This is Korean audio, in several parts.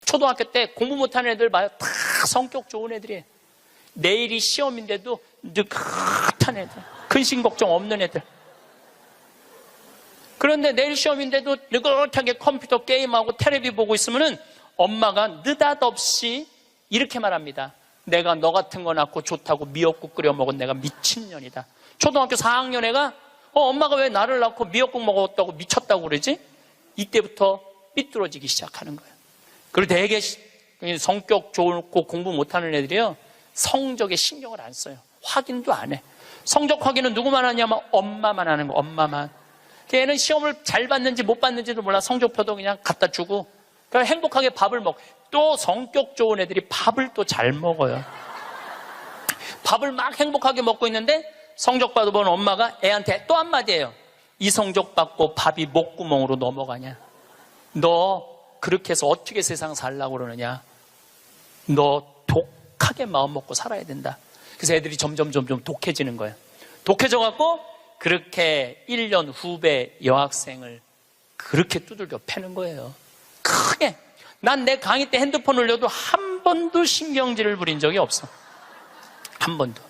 초등학교 때 공부 못하는 애들 봐요. 다 성격 좋은 애들이에요. 내일이 시험인데도 느긋한 애들, 근심 걱정 없는 애들. 그런데 내일 시험인데도 느긋하게 컴퓨터 게임하고 텔레비 보고 있으면은 엄마가 느닷없이 이렇게 말합니다. 내가 너 같은 거 낳고 좋다고 미역국 끓여 먹은 내가 미친년이다. 초등학교 4학년 애가 엄마가 왜 나를 낳고 미역국 먹었다고 미쳤다고 그러지? 이때부터 삐뚤어지기 시작하는 거예요. 그리고 되게 성격 좋고 공부 못하는 애들이요, 성적에 신경을 안 써요. 확인도 안 해. 성적 확인은 누구만 하냐면 엄마만 하는 거. 엄마만. 걔는 시험을 잘 봤는지 못 봤는지도 몰라. 성적표도 그냥 갖다 주고. 그러니까 행복하게 밥을 먹고. 또 성격 좋은 애들이 밥을 또 잘 먹어요. 밥을 막 행복하게 먹고 있는데 성적 받아본 엄마가 애한테 또 한마디예요. 이 성적 받고 밥이 목구멍으로 넘어가냐? 너 그렇게 해서 어떻게 세상 살라고 그러느냐? 너 독하게 마음 먹고 살아야 된다. 그래서 애들이 점점 독해지는 거예요. 독해져갖고 그렇게 1년 후배 여학생을 그렇게 두들겨 패는 거예요. 크게. 난 내 강의 때 핸드폰 올려도 한 번도 신경질을 부린 적이 없어. 한 번도.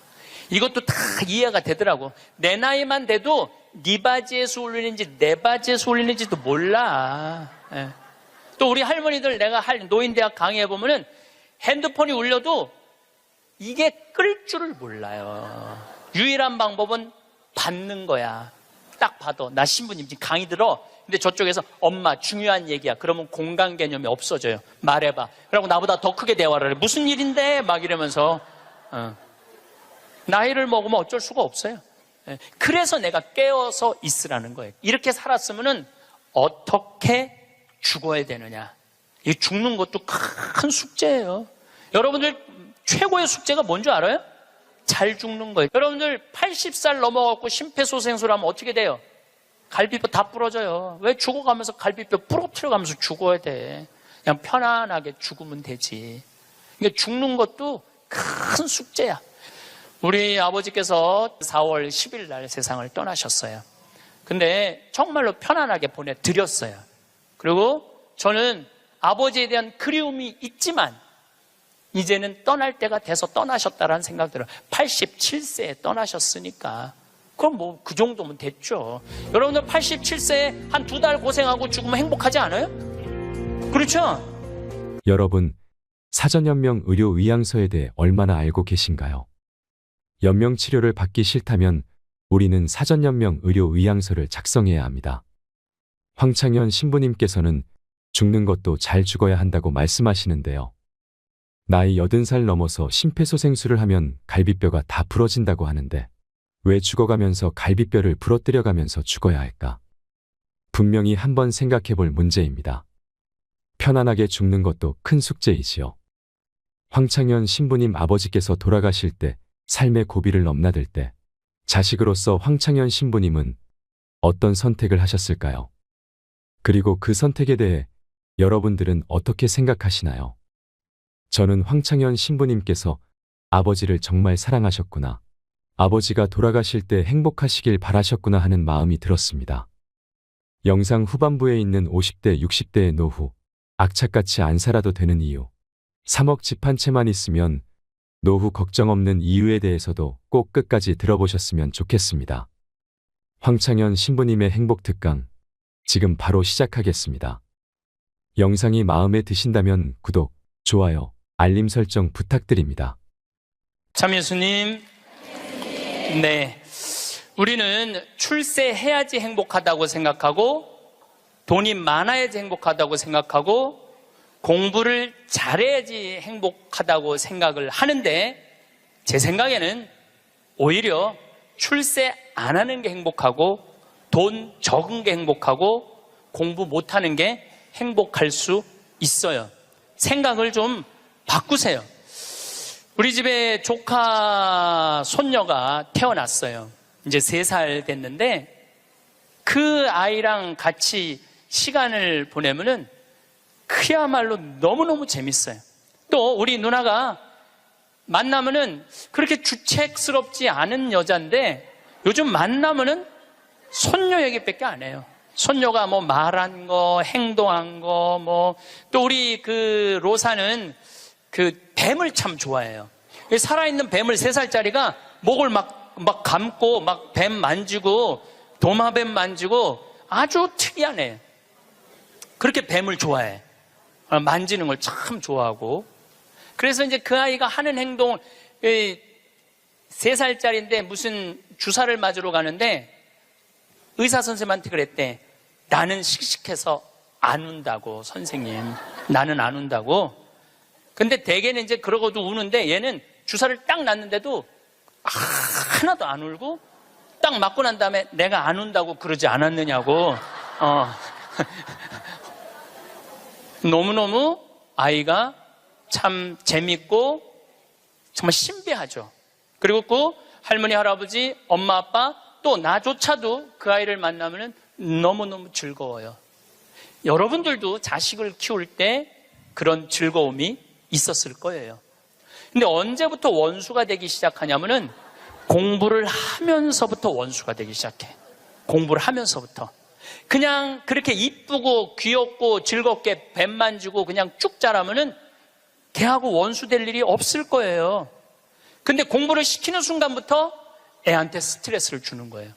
이것도 다 이해가 되더라고. 내 나이만 돼도 네 바지에서 올리는지 내 바지에서 올리는지도 몰라. 예. 또 우리 할머니들 내가 노인대학 강의해보면은 핸드폰이 울려도 이게 끌 줄을 몰라요. 유일한 방법은 받는 거야. 딱 봐도. 나 신부님 지금 강의 들어. 근데 저쪽에서 엄마 중요한 얘기야. 그러면 공간 개념이 없어져요. 말해봐. 그러고 나보다 더 크게 대화를 해. 무슨 일인데? 막 이러면서. 나이를 먹으면 어쩔 수가 없어요. 그래서 내가 깨어서 있으라는 거예요. 이렇게 살았으면은 어떻게 죽어야 되느냐. 이 죽는 것도 큰 숙제예요. 여러분들 최고의 숙제가 뭔지 알아요? 잘 죽는 거예요. 여러분들 80살 넘어갖고 심폐소생술 하면 어떻게 돼요? 갈비뼈 다 부러져요. 왜 죽어가면서 갈비뼈 부러뜨려가면서 죽어야 돼? 그냥 편안하게 죽으면 되지. 그러니까 죽는 것도 큰 숙제야. 우리 아버지께서 4월 10일 날 세상을 떠나셨어요. 근데 정말로 편안하게 보내드렸어요. 그리고 저는 아버지에 대한 그리움이 있지만 이제는 떠날 때가 돼서 떠나셨다라는 생각 들어요. 87세에 떠나셨으니까 그럼 뭐 그 정도면 됐죠. 여러분들 87세에 한 2달 고생하고 죽으면 행복하지 않아요? 그렇죠? 여러분, 사전연명 의료 의향서에 대해 얼마나 알고 계신가요? 연명 치료를 받기 싫다면 우리는 사전연명 의료 의향서를 작성해야 합니다. 황창현 신부님께서는 죽는 것도 잘 죽어야 한다고 말씀하시는데요. 나이 80살 넘어서 심폐소생술을 하면 갈비뼈가 다 부러진다고 하는데 왜 죽어가면서 갈비뼈를 부러뜨려가면서 죽어야 할까? 분명히 한번 생각해 볼 문제입니다. 편안하게 죽는 것도 큰 숙제이지요. 황창현 신부님 아버지께서 돌아가실 때 삶의 고비를 넘나들 때 자식으로서 황창현 신부님은 어떤 선택을 하셨을까요? 그리고 그 선택에 대해 여러분들은 어떻게 생각하시나요? 저는 황창현 신부님께서 아버지를 정말 사랑하셨구나. 아버지가 돌아가실 때 행복하시길 바라셨구나 하는 마음이 들었습니다. 영상 후반부에 있는 50대, 60대의 노후, 악착같이 안 살아도 되는 이유, 3억 집 한 채만 있으면 노후 걱정 없는 이유에 대해서도 꼭 끝까지 들어보셨으면 좋겠습니다. 황창현 신부님의 행복 특강, 지금 바로 시작하겠습니다. 영상이 마음에 드신다면 구독, 좋아요, 알림 설정 부탁드립니다. 참 예수님, 네, 우리는 출세해야지 행복하다고 생각하고 돈이 많아야지 행복하다고 생각하고 공부를 잘해야지 행복하다고 생각을 하는데 제 생각에는 오히려 출세 안 하는 게 행복하고 돈 적은 게 행복하고 공부 못하는 게 행복할 수 있어요. 생각을 좀 바꾸세요. 우리 집에 조카 손녀가 태어났어요. 이제 3살 됐는데 그 아이랑 같이 시간을 보내면은 그야말로 너무너무 재밌어요. 또 우리 누나가 만나면은 그렇게 주책스럽지 않은 여잔데 요즘 만나면은 손녀 얘기밖에 안 해요. 손녀가 뭐 말한 거, 행동한 거, 뭐, 또 우리 그 로사는 그 뱀을 참 좋아해요. 살아있는 뱀을 3살짜리가 목을 막 감고 막 뱀 만지고 도마뱀 만지고 아주 특이하네. 그렇게 뱀을 좋아해. 만지는 걸 참 좋아하고. 그래서 이제 그 아이가 하는 행동을 3살짜리인데 무슨 주사를 맞으러 가는데 의사 선생님한테 그랬대. 나는 씩씩해서 안 운다고, 선생님. 나는 안 운다고. 근데 대개는 이제 그러고도 우는데 얘는 주사를 딱 놨는데도 하나도 안 울고 딱 맞고 난 다음에 내가 안 운다고 그러지 않았느냐고. 너무너무 아이가 참 재밌고 정말 신비하죠. 그리고 그 할머니, 할아버지, 엄마, 아빠 또 나조차도 그 아이를 만나면 너무너무 즐거워요. 여러분들도 자식을 키울 때 그런 즐거움이 있었을 거예요. 근데 언제부터 원수가 되기 시작하냐면은 공부를 하면서부터 원수가 되기 시작해. 공부를 하면서부터. 그냥 그렇게 이쁘고 귀엽고 즐겁게 뱀 만지고 그냥 쭉 자라면은 걔하고 원수 될 일이 없을 거예요. 근데 공부를 시키는 순간부터 애한테 스트레스를 주는 거예요.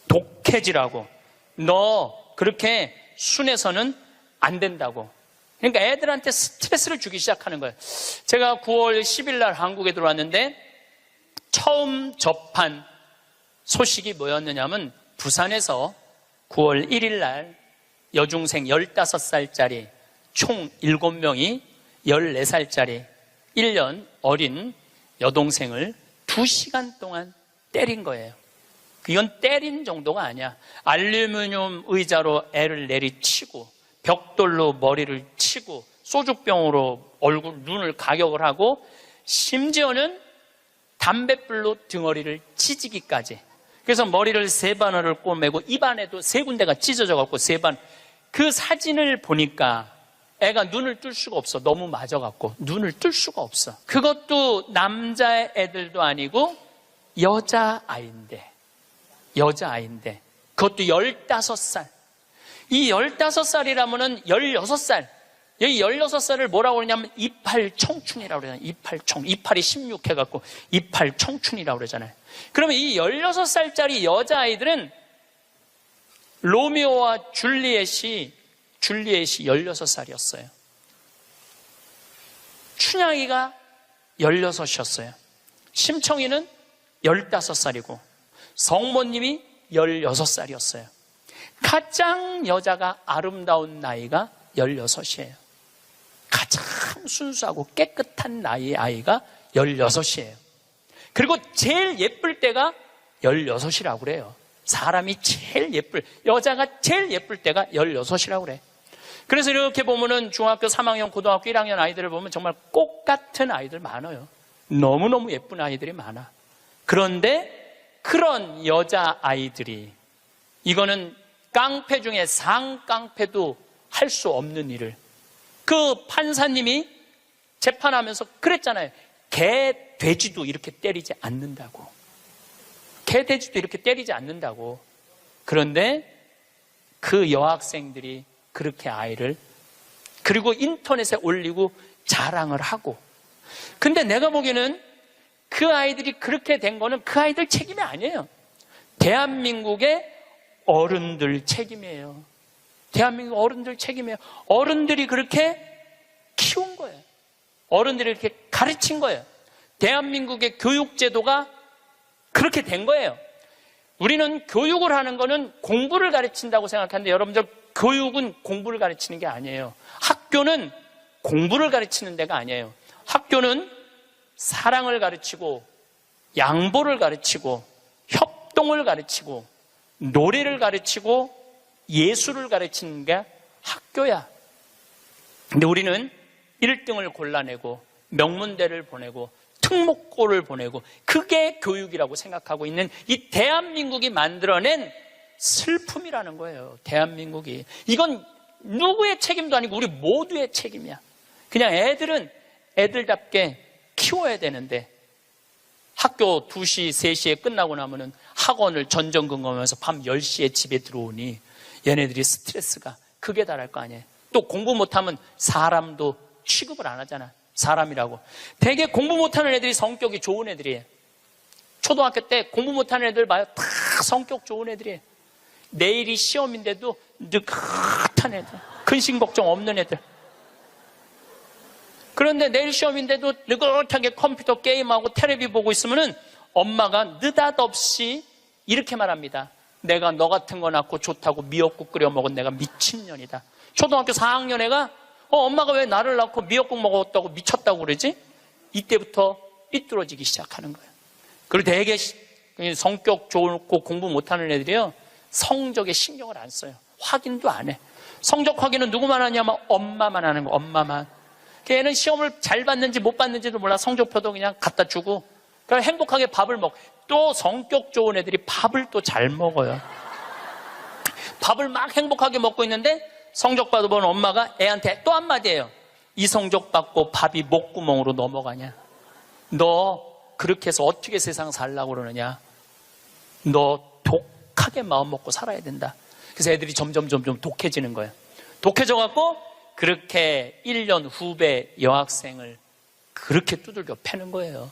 독해지라고. 너 그렇게 순해서는 안 된다고. 그러니까 애들한테 스트레스를 주기 시작하는 거예요. 제가 9월 10일 날 한국에 들어왔는데 처음 접한 소식이 뭐였느냐면 부산에서 9월 1일 날 여중생 15살짜리 총 7명이 14살짜리 1년 어린 여동생을 2시간 동안 때린 거예요. 이건 때린 정도가 아니야. 알루미늄 의자로 애를 내리치고 벽돌로 머리를 치고 소주병으로 얼굴, 눈을 가격을 하고 심지어는 담뱃불로 등어리를 찢기까지. 그래서 머리를 3바늘을 꼬매고 입안에도 3군데가 찢어져 갖고 3번. 그 사진을 보니까 애가 눈을 뜰 수가 없어. 너무 맞아갖고 눈을 뜰 수가 없어. 그것도 남자 애들도 아니고 여자아이인데 그것도 15살. 이 15살이라면은 16살. 여기 16살을 뭐라고 그러냐면 이팔 청춘이라고 그러잖아요. 이팔이 16 해갖고 이팔 청춘이라고 그러잖아요. 그러면 이 16살짜리 여자아이들은 로미오와 줄리엣이 16살이었어요. 춘향이가 16이었어요. 심청이는 15살이고 성모님이 16살이었어요. 가장 여자가 아름다운 나이가 16이에요. 가장 순수하고 깨끗한 나이의 아이가 16이에요. 그리고 제일 예쁠 때가 16이라고 그래요. 사람이 제일 여자가 제일 예쁠 때가 16이라고 그래. 그래서 이렇게 보면은 중학교 3학년, 고등학교 1학년 아이들을 보면 정말 꽃 같은 아이들 많아요. 너무너무 예쁜 아이들이 많아. 그런데 그런 여자 아이들이, 이거는 깡패 중에 상깡패도 할 수 없는 일을, 그 판사님이 재판하면서 그랬잖아요. 개, 돼지도 이렇게 때리지 않는다고. 개, 돼지도 이렇게 때리지 않는다고. 그런데 그 여학생들이 그렇게 아이를, 그리고 인터넷에 올리고 자랑을 하고. 근데 내가 보기에는 그 아이들이 그렇게 된 거는 그 아이들 책임이 아니에요. 대한민국의 어른들 책임이에요. 대한민국 어른들 책임이에요. 어른들이 그렇게 키운 거예요. 어른들이 이렇게 가르친 거예요. 대한민국의 교육제도가 그렇게 된 거예요. 우리는 교육을 하는 거는 공부를 가르친다고 생각하는데 여러분들, 교육은 공부를 가르치는 게 아니에요. 학교는 공부를 가르치는 데가 아니에요. 학교는 사랑을 가르치고 양보를 가르치고 협동을 가르치고 노래를 가르치고 예술을 가르치는 게 학교야. 근데 우리는 1등을 골라내고 명문대를 보내고 특목고를 보내고 그게 교육이라고 생각하고 있는 이 대한민국이 만들어낸 슬픔이라는 거예요. 대한민국이. 이건 누구의 책임도 아니고 우리 모두의 책임이야. 그냥 애들은 애들답게 키워야 되는데 학교 2시, 3시에 끝나고 나면은 학원을 전전긍긍하면서 밤 10시에 집에 들어오니 얘네들이 스트레스가 극에 달할 거 아니에요. 또 공부 못하면 사람도 취급을 안 하잖아. 사람이라고. 되게 공부 못하는 애들이 성격이 좋은 애들이에요. 초등학교 때 공부 못하는 애들 봐요. 다 성격 좋은 애들이에요. 내일이 시험인데도 느긋한 애들, 근심 걱정 없는 애들. 그런데 내일 시험인데도 느긋하게 컴퓨터 게임하고 텔레비 보고 있으면은 엄마가 느닷없이 이렇게 말합니다. 내가 너 같은 거 낳고 좋다고 미역국 끓여 먹은 내가 미친년이다. 초등학교 4학년 애가 엄마가 왜 나를 낳고 미역국 먹었다고 미쳤다고 그러지? 이때부터 삐뚤어지기 시작하는 거예요. 그리고 되게 성격 좋고 공부 못하는 애들이요, 성적에 신경을 안 써요. 확인도 안 해. 성적 확인은 누구만 하냐면 엄마만 하는 거. 엄마만. 걔는 시험을 잘 봤는지 못 봤는지도 몰라. 성적표도 그냥 갖다 주고. 그럼 행복하게 밥을 먹. 또 성격 좋은 애들이 밥을 또 잘 먹어요. 밥을 막 행복하게 먹고 있는데 성적 받아본 엄마가 애한테 또 한마디예요. 이 성적 받고 밥이 목구멍으로 넘어가냐? 너 그렇게 해서 어떻게 세상 살라고 그러느냐? 너 독하게 마음 먹고 살아야 된다. 그래서 애들이 점점 독해지는 거예요. 독해져갖고 그렇게 1년 후배 여학생을 그렇게 두들겨 패는 거예요.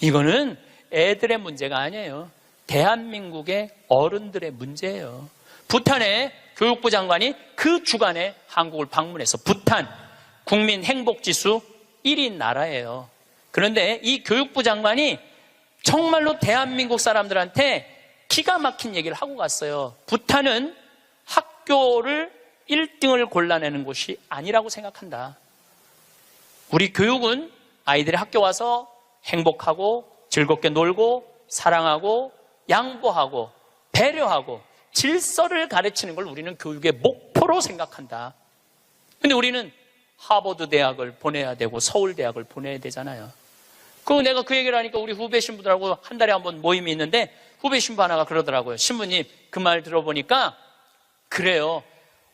이거는 애들의 문제가 아니에요. 대한민국의 어른들의 문제예요. 부탄의 교육부 장관이 그 주간에 한국을 방문해서 부탄 국민 행복지수 1위 나라예요. 그런데 이 교육부 장관이 정말로 대한민국 사람들한테 기가 막힌 얘기를 하고 갔어요. 부탄은 학교를 1등을 골라내는 곳이 아니라고 생각한다. 우리 교육은 아이들이 학교 와서 행복하고 즐겁게 놀고 사랑하고 양보하고 배려하고 질서를 가르치는 걸 우리는 교육의 목표로 생각한다. 근데 우리는 하버드 대학을 보내야 되고 서울 대학을 보내야 되잖아요. 내가 그 얘기를 하니까 우리 후배 신부들하고 한 달에 한 번 모임이 있는데 후배 신부 하나가 그러더라고요. 신부님, 그 말 들어보니까 그래요.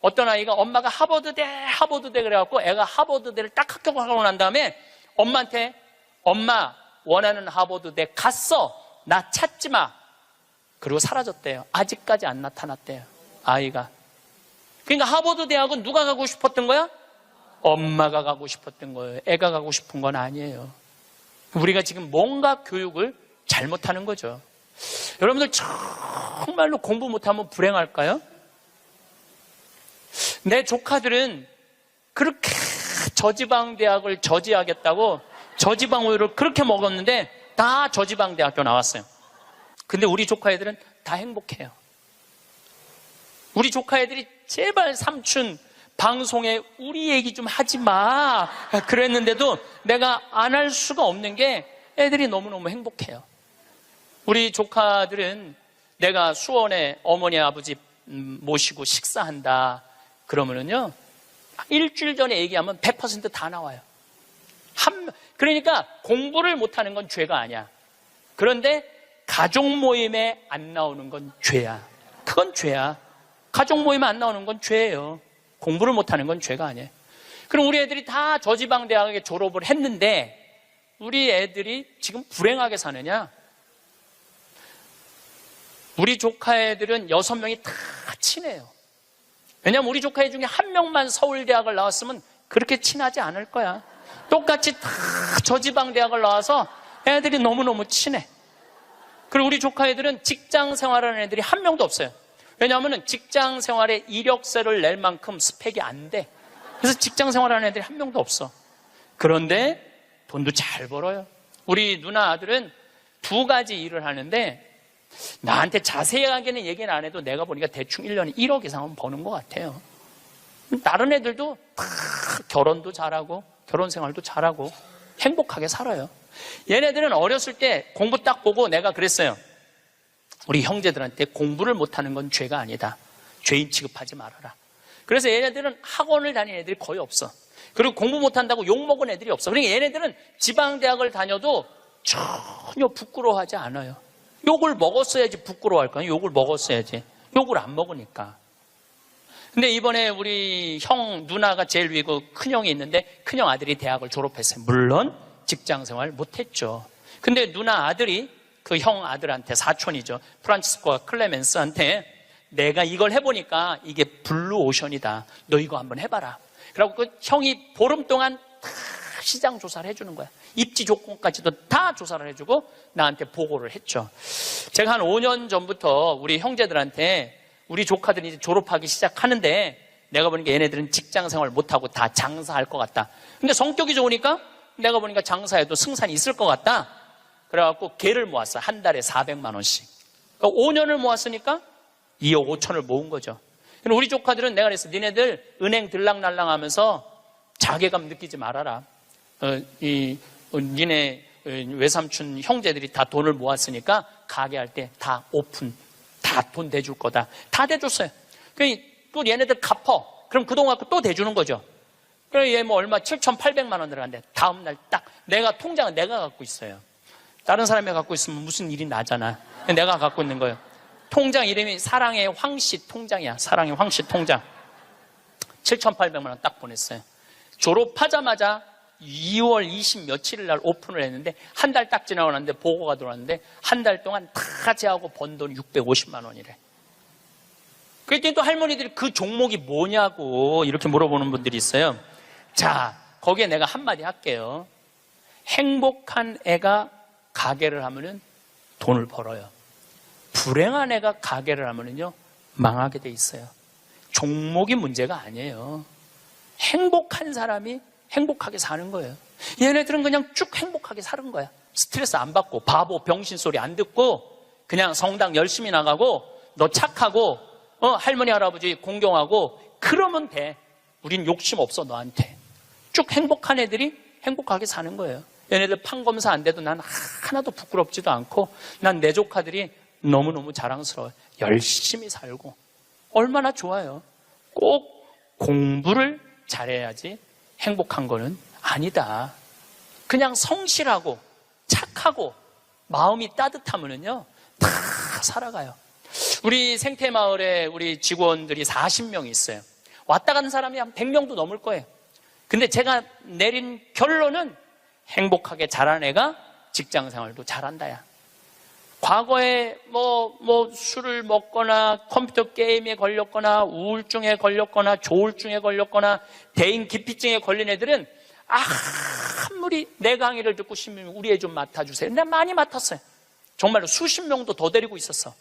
어떤 아이가 엄마가 하버드대 그래갖고 애가 하버드대를 딱 합격하고 난 다음에 엄마한테 엄마 원하는 하버드대 갔어. 나 찾지 마. 그리고 사라졌대요. 아직까지 안 나타났대요. 아이가. 그러니까 하버드 대학은 누가 가고 싶었던 거야? 엄마가 가고 싶었던 거예요. 애가 가고 싶은 건 아니에요. 우리가 지금 뭔가 교육을 잘못하는 거죠. 여러분들 정말로 공부 못하면 불행할까요? 내 조카들은 그렇게 저지방 대학을 저지하겠다고 저지방 우유를 그렇게 먹었는데 다 저지방 대학교 나왔어요. 근데 우리 조카 애들은 다 행복해요. 우리 조카 애들이 제발 삼촌 방송에 우리 얘기 좀 하지 마 그랬는데도 내가 안 할 수가 없는 게 애들이 너무너무 행복해요. 우리 조카들은 내가 수원에 어머니 아버지 모시고 식사한다 그러면은요, 일주일 전에 얘기하면 100% 다 나와요. 그러니까 공부를 못하는 건 죄가 아니야. 그런데 가족 모임에 안 나오는 건 죄야. 그건 죄야. 가족 모임에 안 나오는 건 죄예요. 공부를 못하는 건 죄가 아니에요. 그럼 우리 애들이 다 저지방 대학에 졸업을 했는데 우리 애들이 지금 불행하게 사느냐? 우리 조카 애들은 6명이 다 친해요. 왜냐하면 우리 조카 애 중에 한 명만 서울대학을 나왔으면 그렇게 친하지 않을 거야. 똑같이 다 저지방 대학을 나와서 애들이 너무너무 친해. 그리고 우리 조카 애들은 직장 생활하는 애들이 한 명도 없어요. 왜냐하면 직장 생활에 이력서를 낼 만큼 스펙이 안 돼. 그래서 직장 생활하는 애들이 한 명도 없어. 그런데 돈도 잘 벌어요. 우리 누나 아들은 2가지 일을 하는데 나한테 자세하게는 얘기는 안 해도 내가 보니까 대충 1년에 1억 이상은 버는 것 같아요. 다른 애들도 다 결혼도 잘하고 결혼 생활도 잘하고 행복하게 살아요. 얘네들은 어렸을 때 공부 딱 보고 내가 그랬어요. 우리 형제들한테 공부를 못하는 건 죄가 아니다. 죄인 취급하지 말아라. 그래서 얘네들은 학원을 다니는 애들이 거의 없어. 그리고 공부 못한다고 욕먹은 애들이 없어. 그러니까 얘네들은 지방대학을 다녀도 전혀 부끄러워하지 않아요. 욕을 먹었어야지 부끄러워할까요? 욕을 먹었어야지. 욕을 안 먹으니까. 근데 이번에 우리 형 누나가 제일 위에 그 큰형이 있는데 큰형 아들이 대학을 졸업했어요. 물론 직장생활 못했죠. 근데 누나 아들이 그 형 아들한테 사촌이죠. 프란치스코와 클레멘스한테 내가 이걸 해보니까 이게 블루오션이다. 너 이거 한번 해봐라. 그리고 그 형이 보름 동안 다 시장 조사를 해주는 거야. 입지 조건까지도 다 조사를 해주고 나한테 보고를 했죠. 제가 한 5년 전부터 우리 형제들한테 우리 조카들이 이제 졸업하기 시작하는데 내가 보니까 얘네들은 직장 생활 못하고 다 장사할 것 같다. 근데 성격이 좋으니까 내가 보니까 장사해도 승산이 있을 것 같다. 그래갖고 개를 모았어. 한 달에 400만 원씩. 그러니까 5년을 모았으니까 2억 5천을 모은 거죠. 우리 조카들은 내가 그랬어. 니네들 은행 들락날락 하면서 자괴감 느끼지 말아라. 니네 외삼촌 형제들이 다 돈을 모았으니까 가게 할 때 다 오픈, 다 돈 대줄 거다. 다 대줬어요. 또 얘네들 갚어. 그럼 그 돈 갖고 또 대주는 거죠. 그래 얘 뭐 얼마 7,800만 원 들어갔는데 다음날 딱 내가 통장은 내가 갖고 있어요. 다른 사람이 갖고 있으면 무슨 일이 나잖아. 내가 갖고 있는 거예요. 통장 이름이 사랑의 황씨 통장이야. 사랑의 황씨 통장. 7,800만 원 딱 보냈어요. 졸업하자마자 2월 20 며칠일 날 오픈을 했는데 한 달 딱 지나고 났는데 보고가 들어왔는데 한 달 동안 다 제하고 번 돈 650만 원이래. 그랬더니 또 할머니들이 그 종목이 뭐냐고 이렇게 물어보는 분들이 있어요. 자, 거기에 내가 한마디 할게요. 행복한 애가 가게를 하면은 돈을 벌어요. 불행한 애가 가게를 하면은요 망하게 돼 있어요. 종목이 문제가 아니에요. 행복한 사람이 행복하게 사는 거예요. 얘네들은 그냥 쭉 행복하게 사는 거야. 스트레스 안 받고 바보 병신 소리 안 듣고 그냥 성당 열심히 나가고 너 착하고 할머니 할아버지 공경하고 그러면 돼. 우린 욕심 없어 너한테. 쭉 행복한 애들이 행복하게 사는 거예요. 얘네들 판검사 안 돼도 난 하나도 부끄럽지도 않고 난 내 조카들이 너무너무 자랑스러워요. 열심히 살고 얼마나 좋아요. 꼭 공부를 잘해야지 행복한 거는 아니다. 그냥 성실하고 착하고 마음이 따뜻하면은요 다 살아가요. 우리 생태마을에 우리 직원들이 40명이 있어요. 왔다 가는 사람이 한 100명도 넘을 거예요. 근데 제가 내린 결론은 행복하게 자란 애가 직장 생활도 잘한다야. 과거에 술을 먹거나 컴퓨터 게임에 걸렸거나 우울증에 걸렸거나 조울증에 걸렸거나 대인 기피증에 걸린 애들은 아무리 내 강의를 듣고 싶으면 우리 애 좀 맡아주세요. 내가 많이 맡았어요. 정말로 수십 명도 더 데리고 있었어.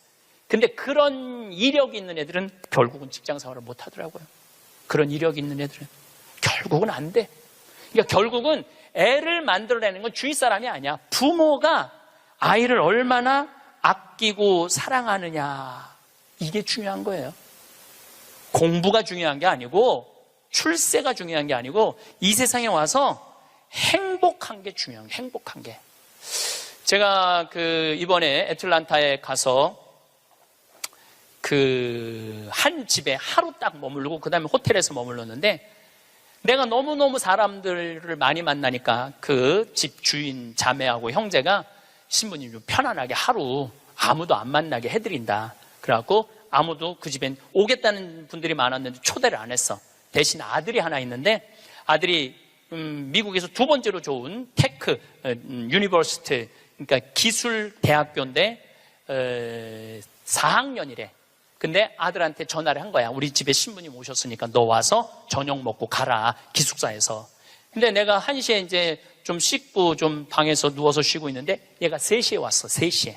근데 그런 이력이 있는 애들은 결국은 직장 생활을 못 하더라고요. 그런 이력이 있는 애들은 결국은 안 돼. 그러니까 결국은 애를 만들어내는 건 주위 사람이 아니야. 부모가 아이를 얼마나 아끼고 사랑하느냐, 이게 중요한 거예요. 공부가 중요한 게 아니고 출세가 중요한 게 아니고 이 세상에 와서 행복한 게 중요한 게, 행복한 게. 제가 이번에 애틀란타에 가서 한 집에 하루 딱 머물고 그 다음에 호텔에서 머물렀는데 내가 너무너무 사람들을 많이 만나니까 그 집 주인 자매하고 형제가 신부님 좀 편안하게 하루 아무도 안 만나게 해드린다. 그래갖고 아무도 그 집엔 오겠다는 분들이 많았는데 초대를 안 했어. 대신 아들이 하나 있는데 아들이 미국에서 두 번째로 좋은 테크 유니버시티, 그러니까 기술 대학교인데 4학년이래. 근데 아들한테 전화를 한 거야. 우리 집에 신부님 오셨으니까 너 와서 저녁 먹고 가라, 기숙사에서. 근데 내가 1시에 이제 좀 씻고 좀 방에서 누워서 쉬고 있는데 얘가 3시에 왔어. 3시에.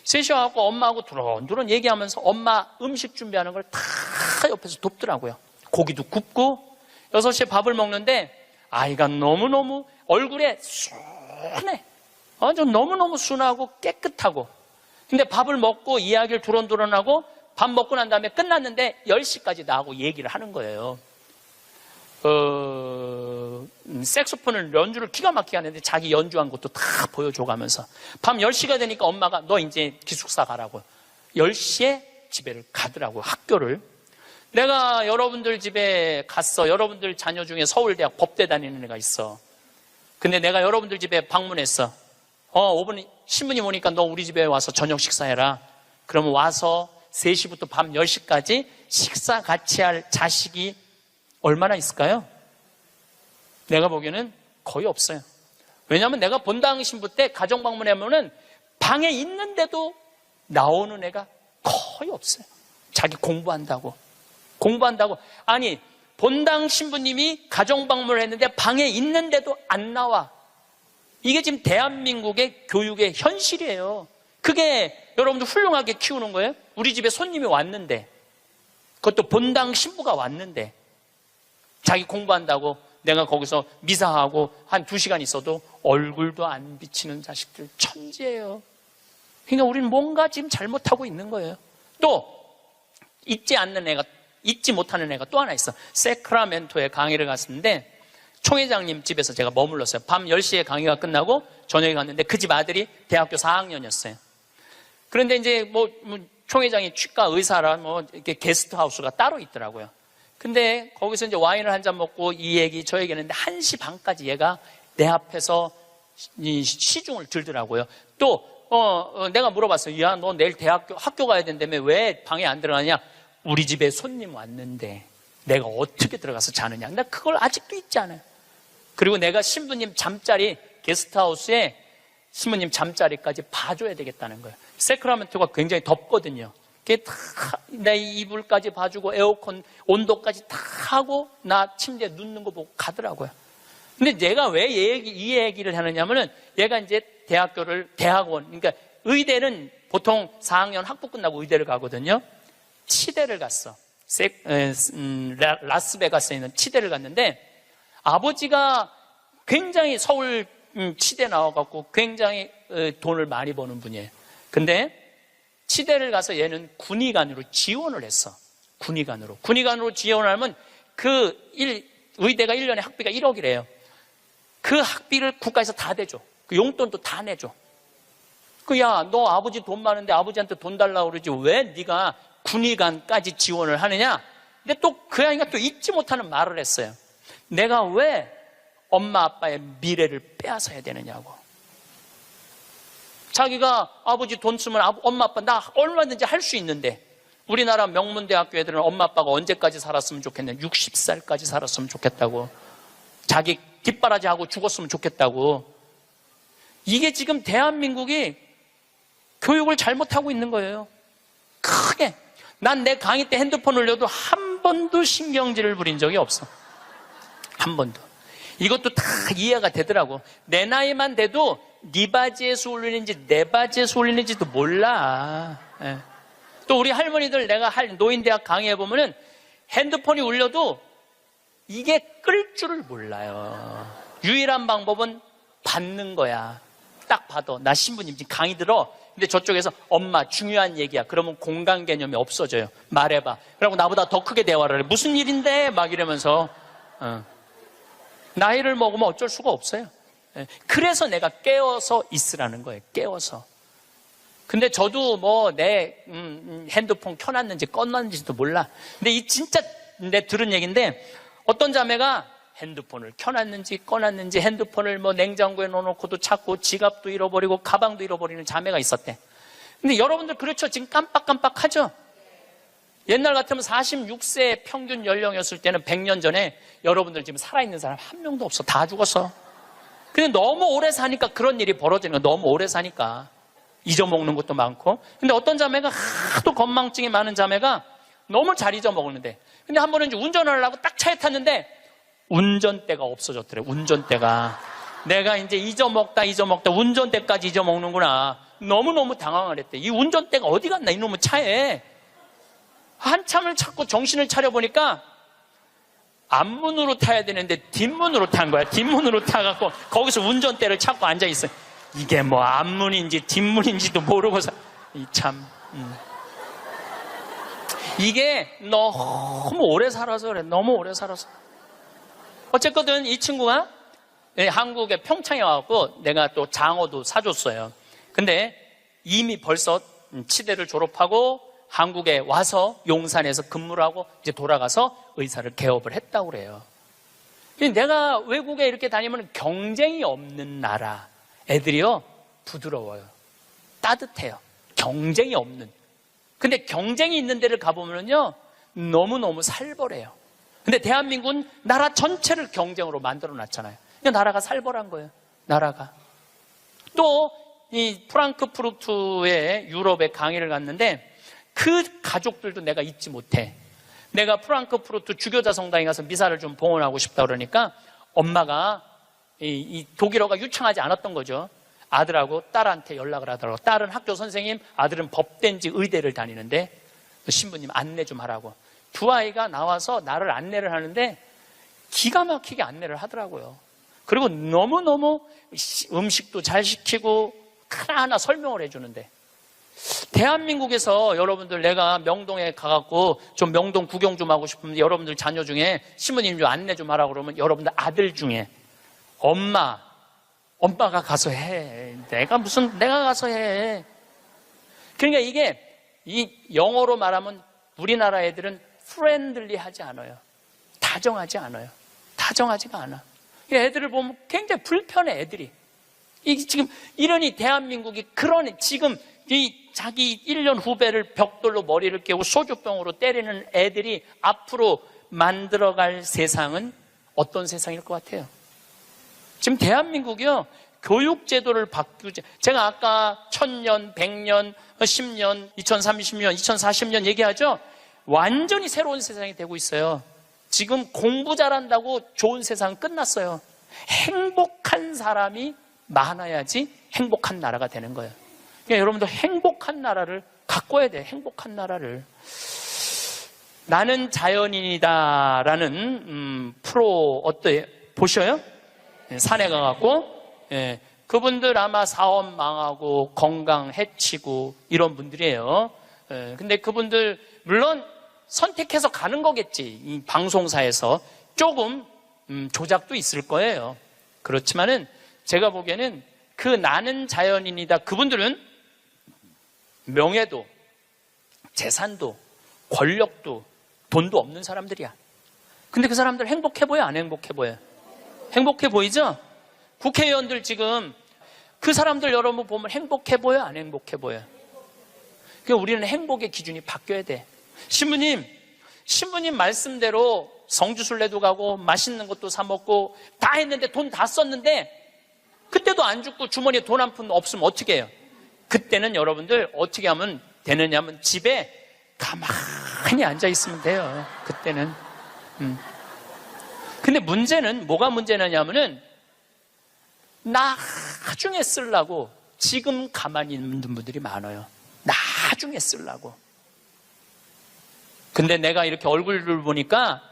3시에 와서 엄마하고 두런두런 얘기하면서 엄마 음식 준비하는 걸 다 옆에서 돕더라고요. 고기도 굽고 6시에 밥을 먹는데 아이가 너무너무 얼굴에 순해. 좀 너무너무 순하고 깨끗하고. 근데 밥을 먹고 이야기를 두런두런하고 밥 먹고 난 다음에 끝났는데 10시까지 나하고 얘기를 하는 거예요. 색소폰을 연주를 기가 막히게 하는데 자기 연주한 것도 다 보여줘가면서 밤 10시가 되니까 엄마가 너 이제 기숙사 가라고 10시에 집에를 가더라고, 학교를. 내가 여러분들 집에 갔어. 여러분들 자녀 중에 서울대학 법대 다니는 애가 있어. 근데 내가 여러분들 집에 방문했어. 5분 신부님 오니까 너 우리 집에 와서 저녁 식사해라. 그러면 와서 3시부터 밤 10시까지 식사 같이 할 자식이 얼마나 있을까요? 내가 보기에는 거의 없어요. 왜냐하면 내가 본당 신부 때 가정 방문하면은 방에 있는데도 나오는 애가 거의 없어요. 자기 공부한다고. 아니, 본당 신부님이 가정방문을 했는데 방에 있는데도 안 나와. 이게 지금 대한민국의 교육의 현실이에요. 그게 여러분들 훌륭하게 키우는 거예요? 우리 집에 손님이 왔는데, 그것도 본당 신부가 왔는데, 자기 공부한다고 내가 거기서 미사하고 한 2시간 있어도 얼굴도 안 비치는 자식들 천지예요. 그러니까 우리는 뭔가 지금 잘못하고 있는 거예요. 또 잊지 못하는 애가 또 하나 있어. 세크라멘토에 강의를 갔는데 총회장님 집에서 제가 머물렀어요. 밤 10시에 강의가 끝나고 저녁에 갔는데 그 집 아들이 대학교 4학년이었어요. 그런데 이제 총회장이 치과 의사라 이렇게 게스트하우스가 따로 있더라고요. 근데 거기서 이제 와인을 한 잔 먹고 이 얘기 저 얘기 했는데 1시 반까지 얘가 내 앞에서 이 시중을 들더라고요. 또 내가 물어봤어요. 야, 너 내일 학교 가야 된다며 왜 방에 안 들어가냐? 우리 집에 손님 왔는데 내가 어떻게 들어가서 자느냐? 나 그걸 아직도 잊지 않아요. 그리고 내가 신부님 잠자리 게스트하우스에 신부님 잠자리까지 봐줘야 되겠다는 거예요. 세크라멘토가 굉장히 덥거든요. 내 이불까지 봐주고 에어컨 온도까지 다 하고 나 침대에 눕는 거 보고 가더라고요. 근데 내가 왜 이 얘기를 하느냐면은 얘가 이제 대학원, 그러니까 의대는 보통 4학년 학부 끝나고 의대를 가거든요. 치대를 갔어. 라스베가스에 있는 치대를 갔는데 아버지가 굉장히 서울 치대 나와갖고 굉장히 돈을 많이 버는 분이에요. 근데 치대를 가서 얘는 군의관으로 지원을 했어. 군의관으로 지원을 하면 의대가 1년에 학비가 1억이래요. 그 학비를 국가에서 다 대줘. 그 용돈도 다 내줘. 야, 너 아버지 돈 많은데 아버지한테 돈 달라고 그러지 왜 네가 군의관까지 지원을 하느냐? 근데 또 그 아이가 또 잊지 못하는 말을 했어요. 내가 왜 엄마 아빠의 미래를 빼앗아야 되느냐고. 자기가 아버지 돈 쓰면 엄마 아빠 나 얼마든지 할 수 있는데 우리나라 명문대학교 애들은 엄마 아빠가 언제까지 살았으면 좋겠냐? 60살까지 살았으면 좋겠다고. 자기 뒷바라지하고 죽었으면 좋겠다고. 이게 지금 대한민국이 교육을 잘못하고 있는 거예요. 크게. 난 내 강의 때 핸드폰 올려도 한 번도 신경질을 부린 적이 없어. 한 번도. 이것도 다 이해가 되더라고. 내 나이만 돼도 네 바지에서 올리는지 내 바지에서 올리는지도 몰라. 예. 또 우리 할머니들 내가 노인대학 강의해보면은 핸드폰이 울려도 이게 끌 줄을 몰라요. 유일한 방법은 받는 거야. 딱 봐도 나 신부님 지금 강의 들어. 근데 저쪽에서 엄마 중요한 얘기야. 그러면 공간 개념이 없어져요. 말해봐. 그러고 나보다 더 크게 대화를 해. 무슨 일인데? 막 이러면서. 나이를 먹으면 어쩔 수가 없어요. 그래서 내가 깨워서 있으라는 거예요. 깨워서. 근데 저도 내 핸드폰 켜놨는지 꺼놨는지도 몰라. 근데 진짜 내 들은 얘기인데 어떤 자매가 핸드폰을 켜놨는지 꺼놨는지 핸드폰을 냉장고에 넣어놓고도 찾고 지갑도 잃어버리고 가방도 잃어버리는 자매가 있었대. 근데 여러분들 그렇죠? 지금 깜빡깜빡하죠? 옛날 같으면 46세 평균 연령이었을 때는 100년 전에 여러분들 지금 살아있는 사람 한 명도 없어. 다 죽었어. 근데 너무 오래 사니까 그런 일이 벌어지는 거야. 너무 오래 사니까. 잊어먹는 것도 많고. 근데 어떤 자매가 하도 건망증이 많은 자매가 너무 잘 잊어먹었는데. 근데 한 번은 이제 운전을 하려고 딱 차에 탔는데 운전대가 없어졌더래. 운전대가. 내가 이제 잊어먹다 운전대까지 잊어먹는구나. 너무너무 당황을 했대. 이 운전대가 어디 갔나 이놈의 차에. 한참을 찾고 정신을 차려보니까 앞문으로 타야 되는데 뒷문으로 탄 거야. 뒷문으로 타갖고 거기서 운전대를 찾고 앉아있어. 이게 앞문인지 뒷문인지도 모르고서 이게 너무 오래 살아서 그래. 너무 오래 살아서. 어쨌거든 이 친구가 한국에 평창에 와갖고 내가 또 장어도 사줬어요. 근데 이미 벌써 치대를 졸업하고 한국에 와서 용산에서 근무를 하고 이제 돌아가서 의사를 개업을 했다고 그래요. 내가 외국에 이렇게 다니면 경쟁이 없는 나라 애들이요 부드러워요. 따뜻해요. 경쟁이 없는. 근데 경쟁이 있는 데를 가보면요 너무너무 살벌해요. 근데 대한민국은 나라 전체를 경쟁으로 만들어 놨잖아요. 나라가 살벌한 거예요. 나라가. 또 이 프랑크푸르트에 유럽에 강의를 갔는데 그 가족들도 내가 잊지 못해. 내가 프랑크푸르트 주교자 성당에 가서 미사를 좀 봉헌하고 싶다 그러니까 엄마가 이 독일어가 유창하지 않았던 거죠. 아들하고 딸한테 연락을 하더라고. 딸은 학교 선생님, 아들은 법대인지 의대를 다니는데 신부님 안내 좀 하라고. 두 아이가 나와서 나를 안내를 하는데 기가 막히게 안내를 하더라고요. 그리고 너무너무 음식도 잘 시키고 하나하나 설명을 해주는데, 대한민국에서 여러분들 내가 명동에 가갖고 좀 명동 구경 좀 하고 싶으면 여러분들 자녀 중에 신부님 좀 안내 좀 하라고 그러면 여러분들 아들 중에 엄마가 가서 해. 내가 가서 해. 그러니까 이게 이 영어로 말하면 우리나라 애들은 프렌들리하지 않아요. 다정하지 않아요. 다정하지가 않아. 애들을 보면 굉장히 불편해, 애들이. 지금 이러니 대한민국이 그런 지금 이 자기 1년 후배를 벽돌로 머리를 깨고 소주병으로 때리는 애들이 앞으로 만들어갈 세상은 어떤 세상일 것 같아요? 지금 대한민국이요, 교육제도를 바꾸지. 제가 아까 1000년, 100년, 10년, 2030년, 2040년 얘기하죠? 완전히 새로운 세상이 되고 있어요. 지금 공부 잘한다고 좋은 세상은 끝났어요. 행복한 사람이 많아야지 행복한 나라가 되는 거예요. 그러니까 여러분도 행복한 나라를 가꿔야 돼요. 행복한 나라를. 나는 자연인이다라는 프로 어때요? 보셔요? 산에 가갖고 그분들 아마 사업 망하고 건강 해치고 이런 분들이에요. 근데 그분들 물론 선택해서 가는 거겠지. 이 방송사에서 조금 조작도 있을 거예요. 그렇지만은 제가 보기에는 그 나는 자연인이다, 그분들은 명예도 재산도 권력도 돈도 없는 사람들이야. 근데 그 사람들 행복해 보여, 안 행복해 보여? 행복해 보이죠? 국회의원들 지금 그 사람들 여러분 보면 행복해 보여, 안 행복해 보여? 그러니까 우리는 행복의 기준이 바뀌어야 돼. 신부님 말씀대로 성주순례도 가고 맛있는 것도 사 먹고 다 했는데 돈 다 썼는데 그때도 안 죽고 주머니에 돈 한 푼 없으면 어떻게 해요? 그때는 여러분들 어떻게 하면 되느냐면 집에 가만히 앉아 있으면 돼요. 그때는. 근데 문제는 뭐가 문제냐면은 나중에 쓰려고 지금 가만히 있는 분들이 많아요. 나중에 쓰려고. 근데 내가 이렇게 얼굴을 보니까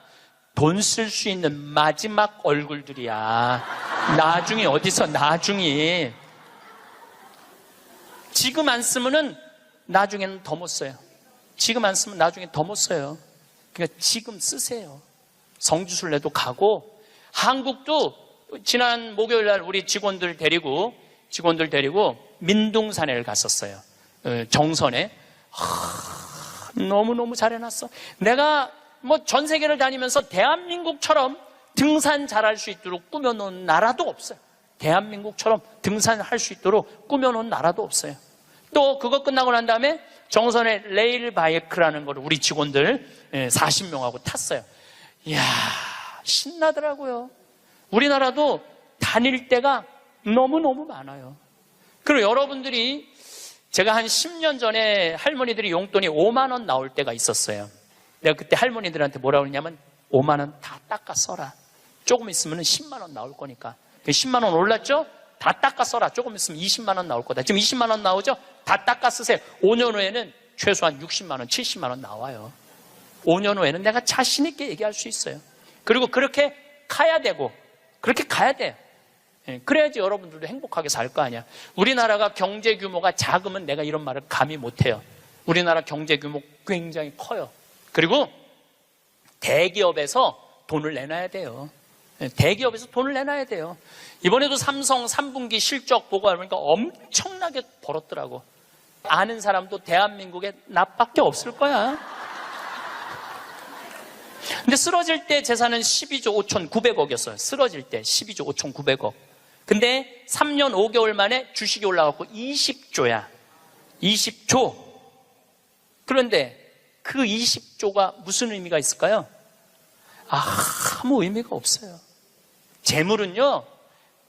돈 쓸 수 있는 마지막 얼굴들이야. 나중에 어디서 나중에. 지금 안 쓰면은 나중에는 더 못 써요. 지금 안 쓰면 나중에 더 못 써요. 그러니까 지금 쓰세요. 성주순례도 가고, 한국도 지난 목요일 날 우리 직원들 데리고 민둥산에를 갔었어요. 정선에. 너무너무 잘 해놨어. 내가 전 세계를 다니면서 대한민국처럼 등산 잘할 수 있도록 꾸며놓은 나라도 없어요. 대한민국처럼 등산할 수 있도록 꾸며놓은 나라도 없어요. 또 그거 끝나고 난 다음에 정선에 레일 바이크라는 걸 우리 직원들 40명하고 탔어요. 이야, 신나더라고요. 우리나라도 다닐 때가 너무너무 많아요. 그리고 여러분들이, 제가 한 10년 전에 할머니들이 용돈이 5만 원 나올 때가 있었어요. 내가 그때 할머니들한테 뭐라고 그러냐면 5만 원 다 닦아 써라. 조금 있으면 10만 원 나올 거니까. 10만 원 올랐죠? 다 닦아 써라. 조금 있으면 20만 원 나올 거다. 지금 20만 원 나오죠? 다 닦아 쓰세요. 5년 후에는 최소한 60만 원, 70만 원 나와요. 5년 후에는 내가 자신 있게 얘기할 수 있어요. 그리고 그렇게 가야 되고, 그렇게 가야 돼요. 그래야지 여러분들도 행복하게 살 거 아니야. 우리나라가 경제 규모가 작으면 내가 이런 말을 감히 못해요. 우리나라 경제 규모 굉장히 커요. 그리고 대기업에서 돈을 내놔야 돼요. 대기업에서 돈을 내놔야 돼요. 이번에도 삼성 3분기 실적 보고 하니까 엄청나게 벌었더라고. 아는 사람도 대한민국에 나밖에 없을 거야. 근데 쓰러질 때 재산은 12조 5,900억이었어요. 쓰러질 때 12조 5,900억. 근데 3년 5개월 만에 주식이 올라갔고 20조야. 20조. 그런데 그 20조가 무슨 의미가 있을까요? 아무 의미가 없어요. 재물은요,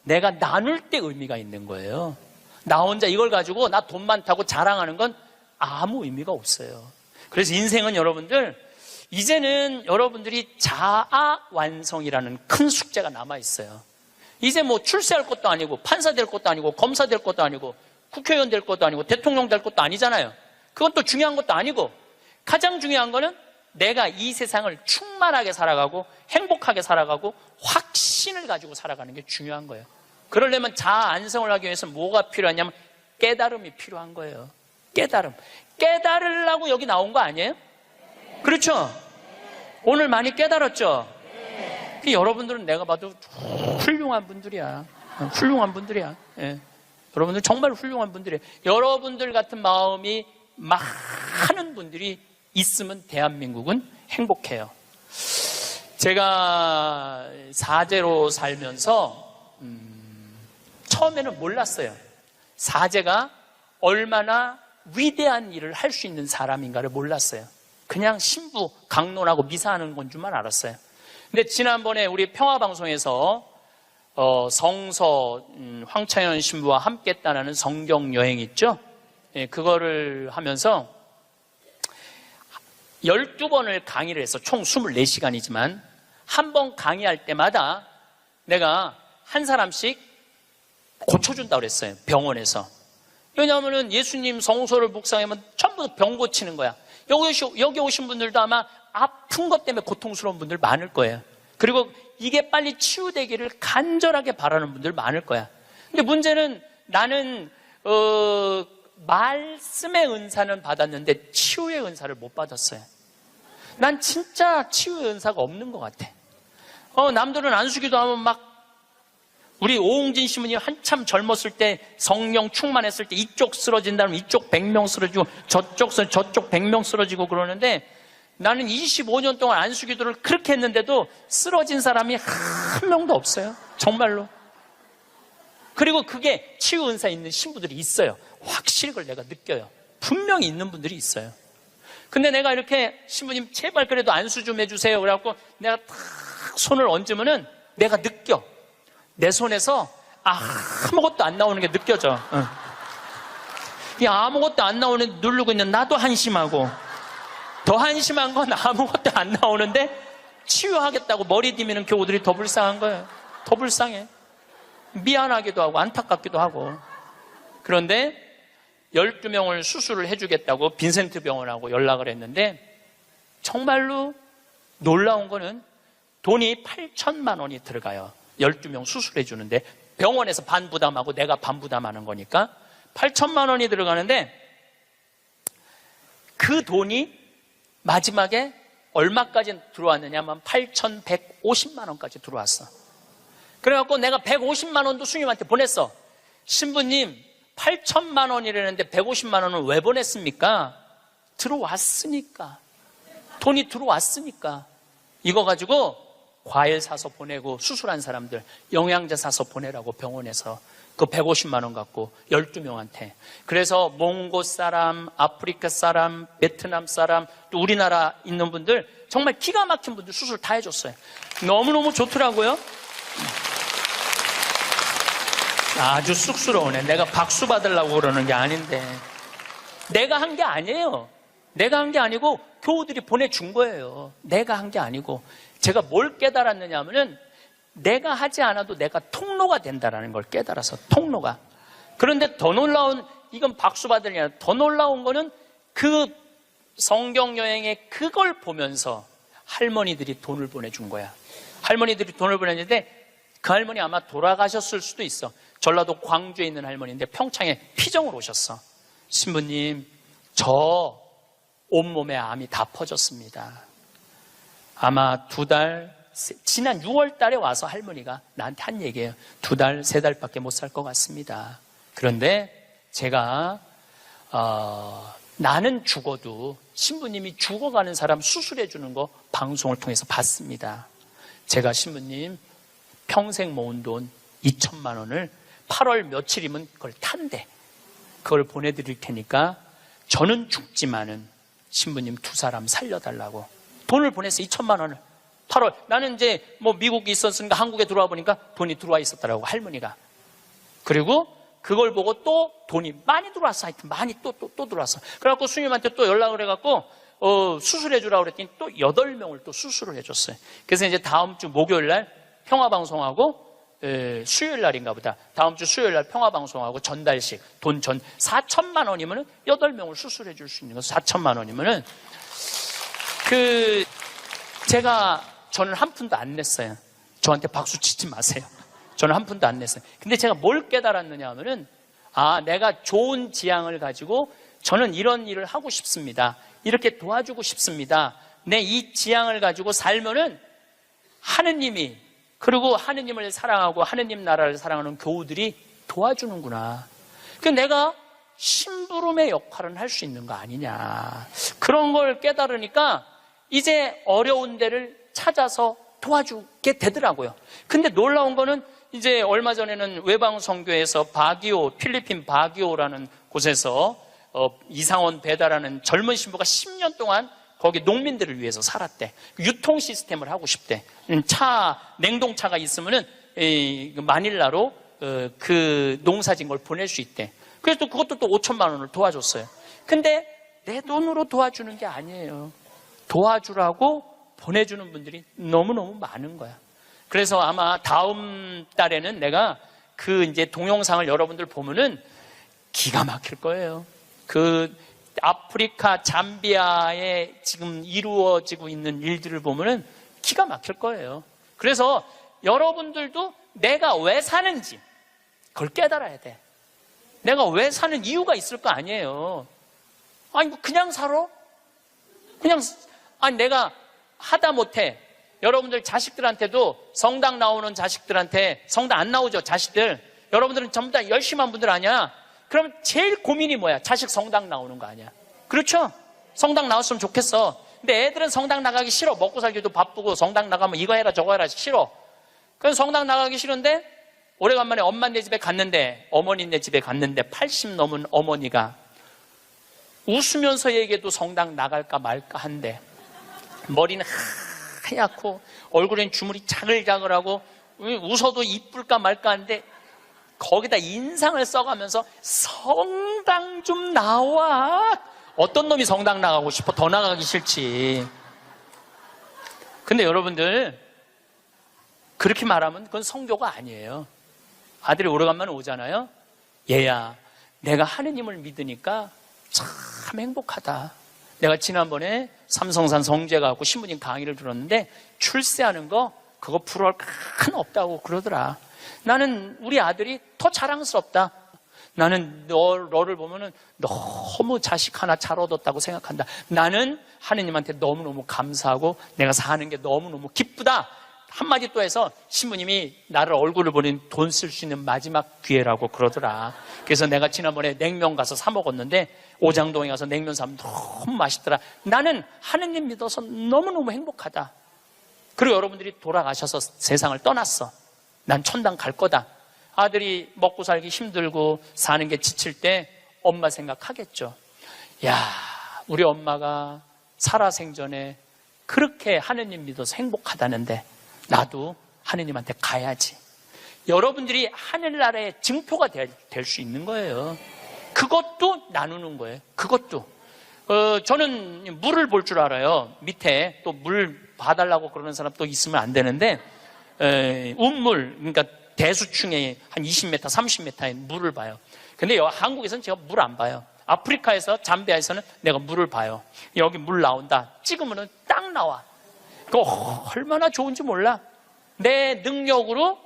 내가 나눌 때 의미가 있는 거예요. 나 혼자 이걸 가지고 나 돈 많다고 자랑하는 건 아무 의미가 없어요. 그래서 인생은 여러분들, 이제는 여러분들이 자아 완성이라는 큰 숙제가 남아있어요. 이제 뭐 출세할 것도 아니고, 판사 될 것도 아니고, 검사 될 것도 아니고, 국회의원 될 것도 아니고, 대통령 될 것도 아니잖아요. 그건 또 중요한 것도 아니고, 가장 중요한 거는 내가 이 세상을 충만하게 살아가고, 행복하게 살아가고, 확신을 가지고 살아가는 게 중요한 거예요. 그러려면 자아 안성을 하기 위해서 뭐가 필요하냐면 깨달음이 필요한 거예요. 깨달음. 깨달으려고 여기 나온 거 아니에요? 그렇죠? 오늘 많이 깨달았죠? 여러분들은 내가 봐도 훌륭한 분들이야. 훌륭한 분들이야. 예. 여러분들 정말 훌륭한 분들이에요. 여러분들 같은 마음이 많은 분들이 있으면 대한민국은 행복해요. 제가 사제로 살면서 처음에는 몰랐어요. 사제가 얼마나 위대한 일을 할 수 있는 사람인가를 몰랐어요. 그냥 신부 강론하고 미사하는 건 줄만 알았어요. 근데 지난번에 우리 평화방송에서 성서 황창현 신부와 함께 했다는 성경 여행 있죠? 예, 그거를 하면서 12번을 강의를 했어. 총 24시간이지만 한 번 강의할 때마다 내가 한 사람씩 고쳐준다고 그랬어요. 병원에서. 왜냐하면 예수님 성서를 묵상하면 전부 병 고치는 거야. 여기 오신 분들도 아마 아픈 것 때문에 고통스러운 분들 많을 거예요. 그리고 이게 빨리 치유되기를 간절하게 바라는 분들 많을 거야. 근데 문제는 나는 말씀의 은사는 받았는데 치유의 은사를 못 받았어요. 난 진짜 치유의 은사가 없는 것 같아. 남들은 안수기도 하면 막 우리 오홍진 신부님 한참 젊었을 때 성령 충만했을 때 이쪽 쓰러진다면 이쪽 100명 쓰러지고 저쪽 100명 쓰러지고 그러는데 나는 25년 동안 안수기도를 그렇게 했는데도 쓰러진 사람이 한 명도 없어요. 정말로. 그리고 그게 치유 은사 있는 신부들이 있어요. 확실히 그걸 내가 느껴요. 분명히 있는 분들이 있어요. 근데 내가 이렇게 신부님 제발 그래도 안수 좀 해주세요. 그래갖고 내가 탁 손을 얹으면은 내가 느껴. 내 손에서 아무것도 안 나오는 게 느껴져. 이 아무것도 안 나오는 누르고 있는 나도 한심하고 더 한심한 건 아무것도 안 나오는데 치유하겠다고 머리 디미는 교우들이 더 불쌍한 거예요. 더 불쌍해. 미안하기도 하고 안타깝기도 하고. 그런데 12명을 수술을 해주겠다고 빈센트 병원하고 연락을 했는데 정말로 놀라운 거는 돈이 8천만 원이 들어가요. 12명 수술해 주는데 병원에서 반 부담하고 내가 반 부담하는 거니까 8천만 원이 들어가는데 그 돈이 마지막에 얼마까지 들어왔느냐면 8,150만 원까지 들어왔어. 그래갖고 내가 150만 원도 스님한테 보냈어. 신부님 8천만 원이라는데 150만 원은 왜 보냈습니까? 들어왔으니까. 돈이 들어왔으니까. 이거 가지고 과일 사서 보내고 수술한 사람들 영양제 사서 보내라고 병원에서 그 150만 원 갖고 12명한테. 그래서 몽고 사람, 아프리카 사람, 베트남 사람, 또 우리나라 있는 분들 정말 기가 막힌 분들 수술 다 해줬어요. 너무너무 좋더라고요. 아주 쑥스러우네. 내가 박수 받으려고 그러는 게 아닌데. 내가 한 게 아니에요. 내가 한 게 아니고 교우들이 보내준 거예요. 내가 한 게 아니고. 제가 뭘 깨달았느냐 하면은 내가 하지 않아도 내가 통로가 된다는 걸 깨달아서 통로가. 그런데 더 놀라운, 이건 박수 받을 게 아니라 더 놀라운 거는 그 성경 여행에 그걸 보면서 할머니들이 돈을 보내준 거야. 할머니들이 돈을 보냈는데 그 할머니 아마 돌아가셨을 수도 있어. 전라도 광주에 있는 할머니인데 평창에 피정을 오셨어. 신부님, 저 온몸에 암이 다 퍼졌습니다. 아마 2달, 지난 6월 달에 와서 할머니가 나한테 한 얘기예요. 2달, 3달밖에 못 살 것 같습니다. 그런데 제가 나는 죽어도 신부님이 죽어가는 사람 수술해 주는 거 방송을 통해서 봤습니다. 제가 신부님 평생 모은 돈 2천만 원을 8월 며칠이면 그걸 탄대. 그걸 보내드릴 테니까 저는 죽지만은 신부님 2사람 살려달라고 돈을 보냈어. 2천만 원을 8월. 나는 이제 뭐 미국에 있었으니까 한국에 들어와 보니까 돈이 들어와 있었더라고, 할머니가. 그리고 그걸 보고 또 돈이 많이 들어왔어. 하여튼 많이 또 들어왔어. 그래갖고 스님한테 또 연락을 해갖고 수술해 주라고 그랬더니 또 8명을 또 수술을 해줬어요. 그래서 이제 다음 주 목요일 날 평화방송하고 수요일 날인가 보다. 다음 주 수요일 날 평화방송하고 전달식 돈 4천만 원이면은 8명을 수술해 줄 수 있는 거. 4천만 원이면은 저는 한 푼도 안 냈어요. 저한테 박수 치지 마세요. 저는 한 푼도 안 냈어요. 근데 제가 뭘 깨달았느냐 하면은 내가 좋은 지향을 가지고 저는 이런 일을 하고 싶습니다. 이렇게 도와주고 싶습니다. 내 이 지향을 가지고 살면은 하느님이, 그리고 하느님을 사랑하고 하느님 나라를 사랑하는 교우들이 도와주는구나. 그러니까 내가 심부름의 역할은 할 수 있는 거 아니냐. 그런 걸 깨달으니까 이제 어려운 데를 찾아서 도와주게 되더라고요. 근데 놀라운 거는 이제 얼마 전에는 외방선교에서 필리핀 바기오라는 곳에서 이상원 배다라는 젊은 신부가 10년 동안 거기 농민들을 위해서 살았대. 유통 시스템을 하고 싶대. 냉동차가 있으면은 마닐라로 그 농사진 걸 보낼 수 있대. 그래서 그것도 또 5천만 원을 도와줬어요. 근데 내 돈으로 도와주는 게 아니에요. 도와주라고 보내주는 분들이 너무너무 많은 거야. 그래서 아마 다음 달에는 내가 이제 동영상을 여러분들 보면은 기가 막힐 거예요. 아프리카 잠비아에 지금 이루어지고 있는 일들을 보면은 기가 막힐 거예요. 그래서 여러분들도 내가 왜 사는지 그걸 깨달아야 돼. 내가 왜 사는 이유가 있을 거 아니에요. 그냥 살아? 내가 하다 못해. 여러분들 자식들한테도 성당 나오는 자식들한테, 성당 안 나오죠, 자식들. 여러분들은 전부 다 열심히 한 분들 아니야? 그럼 제일 고민이 뭐야? 자식 성당 나오는 거 아니야? 그렇죠? 성당 나왔으면 좋겠어. 근데 애들은 성당 나가기 싫어. 먹고 살기도 바쁘고 성당 나가면 이거 해라 저거 해라 싫어. 그래서 성당 나가기 싫은데 오래간만에 엄마네 집에 갔는데, 어머니네 집에 갔는데 80 넘은 어머니가 웃으면서 얘기해도 성당 나갈까 말까 한데 머리는 하얗고 얼굴엔 주물이 자글자글하고 웃어도 이쁠까 말까 한데 거기다 인상을 써가면서 성당 좀 나와. 어떤 놈이 성당 나가고 싶어? 더 나가기 싫지. 근데 여러분들 그렇게 말하면 그건 성교가 아니에요. 아들이 오래간만에 오잖아요. 얘야, 내가 하느님을 믿으니까 참 행복하다. 내가 지난번에 삼성산 성제 가고 신부님 강의를 들었는데 출세하는 거 그거 부러울 큰 없다고 그러더라. 나는 우리 아들이 더 자랑스럽다. 나는 너를 보면은 너무 자식 하나 잘 얻었다고 생각한다. 나는 하느님한테 너무너무 감사하고 내가 사는 게 너무너무 기쁘다. 한마디 또 해서 신부님이 나를 얼굴을 보는 돈 쓸 수 있는 마지막 기회라고 그러더라. 그래서 내가 지난번에 냉면 가서 사 먹었는데 오장동에 가서 냉면 사면 너무 맛있더라. 나는 하느님 믿어서 너무너무 행복하다. 그리고 여러분들이 돌아가셔서 세상을 떠났어. 난 천당 갈 거다. 아들이 먹고 살기 힘들고 사는 게 지칠 때 엄마 생각하겠죠. 야, 우리 엄마가 살아생전에 그렇게 하느님 믿어서 행복하다는데 나도 하느님한테 가야지. 여러분들이 하늘나라의 증표가 될 수 있는 거예요. 그것도 나누는 거예요. 그것도. 저는 물을 볼 줄 알아요. 밑에 또 물 봐달라고 그러는 사람 또 있으면 안 되는데, 운물, 그러니까 대수층에 한 20m, 30m의 물을 봐요. 근데 한국에서는 제가 물 안 봐요. 아프리카에서, 잠비아에서는 내가 물을 봐요. 여기 물 나온다. 찍으면은 딱 나와. 그거 얼마나 좋은지 몰라. 내 능력으로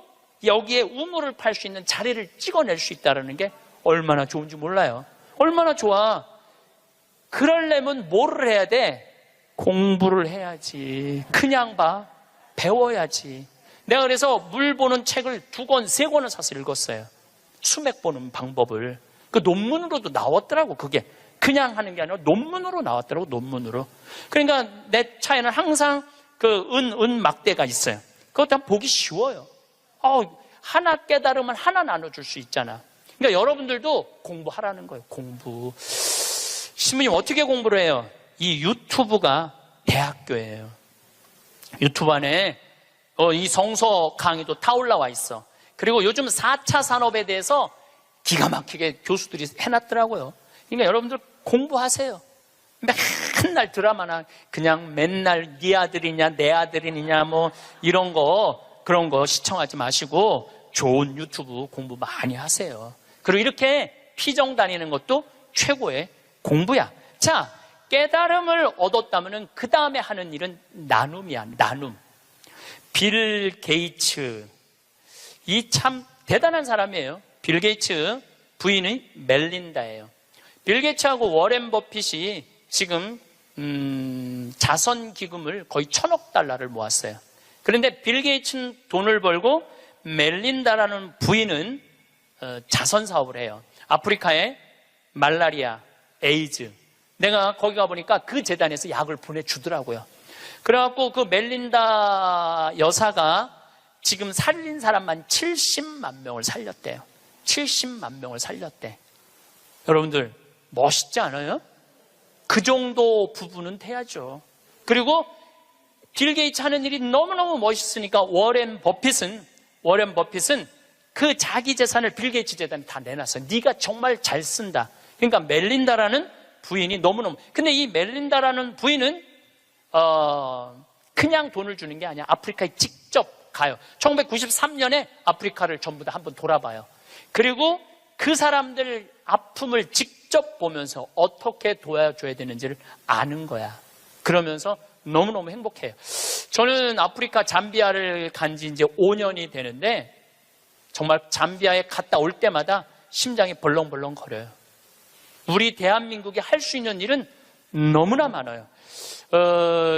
여기에 우물을 팔 수 있는 자리를 찍어낼 수 있다는 게 얼마나 좋은지 몰라요. 얼마나 좋아. 그러려면 뭐를 해야 돼? 공부를 해야지. 그냥 봐. 배워야지. 내가 그래서 물 보는 책을 2권, 3권을 사서 읽었어요. 수맥 보는 방법을. 그 논문으로도 나왔더라고, 그게. 그냥 하는 게 아니라 논문으로 나왔더라고, 논문으로. 그러니까 내 차에는 항상 그 은 막대가 있어요. 그것도 보기 쉬워요. 하나 깨달으면 하나 나눠줄 수 있잖아. 그러니까 여러분들도 공부하라는 거예요. 공부. 신부님 어떻게 공부를 해요? 이 유튜브가 대학교예요. 유튜브 안에 이 성서 강의도 다 올라와 있어. 그리고 요즘 4차 산업에 대해서 기가 막히게 교수들이 해놨더라고요. 그러니까 여러분들 공부하세요. 맨날 드라마나 그냥 맨날 네 아들이냐 내 아들이냐 뭐 이런 거 그런 거 시청하지 마시고 좋은 유튜브 공부 많이 하세요. 그리고 이렇게 피정 다니는 것도 최고의 공부야. 자, 깨달음을 얻었다면 그 다음에 하는 일은 나눔이야. 나눔. 빌 게이츠, 이 참 대단한 사람이에요. 빌 게이츠 부인이 멜린다예요. 빌 게이츠하고 워렌 버핏이 지금 자선 기금을 거의 1,000억 달러를 모았어요. 그런데 빌 게이츠는 돈을 벌고 멜린다라는 부인은 자선 사업을 해요. 아프리카에 말라리아, 에이즈. 내가 거기 가보니까 그 재단에서 약을 보내주더라고요. 그래갖고 그 멜린다 여사가 지금 살린 사람만 70만 명을 살렸대요. 70만 명을 살렸대. 여러분들 멋있지 않아요? 그 정도 부분은 돼야죠. 그리고 빌 게이츠 하는 일이 너무너무 멋있으니까 워렌 버핏은 그 자기 재산을 빌 게이츠 재단에 다 내놨어요. 네가 정말 잘 쓴다. 그러니까 멜린다라는 부인이 너무너무. 근데 이 멜린다라는 부인은 그냥 돈을 주는 게 아니야. 아프리카에 직접 가요. 1993년에 아프리카를 전부 다 한번 돌아봐요. 그리고 그 사람들 아픔을 직접 보면서 어떻게 도와줘야 되는지를 아는 거야. 그러면서 너무너무 행복해요. 저는 아프리카 잠비아를 간 지 이제 5년이 되는데 정말 잠비아에 갔다 올 때마다 심장이 벌렁벌렁 거려요. 우리 대한민국이 할 수 있는 일은 너무나 많아요.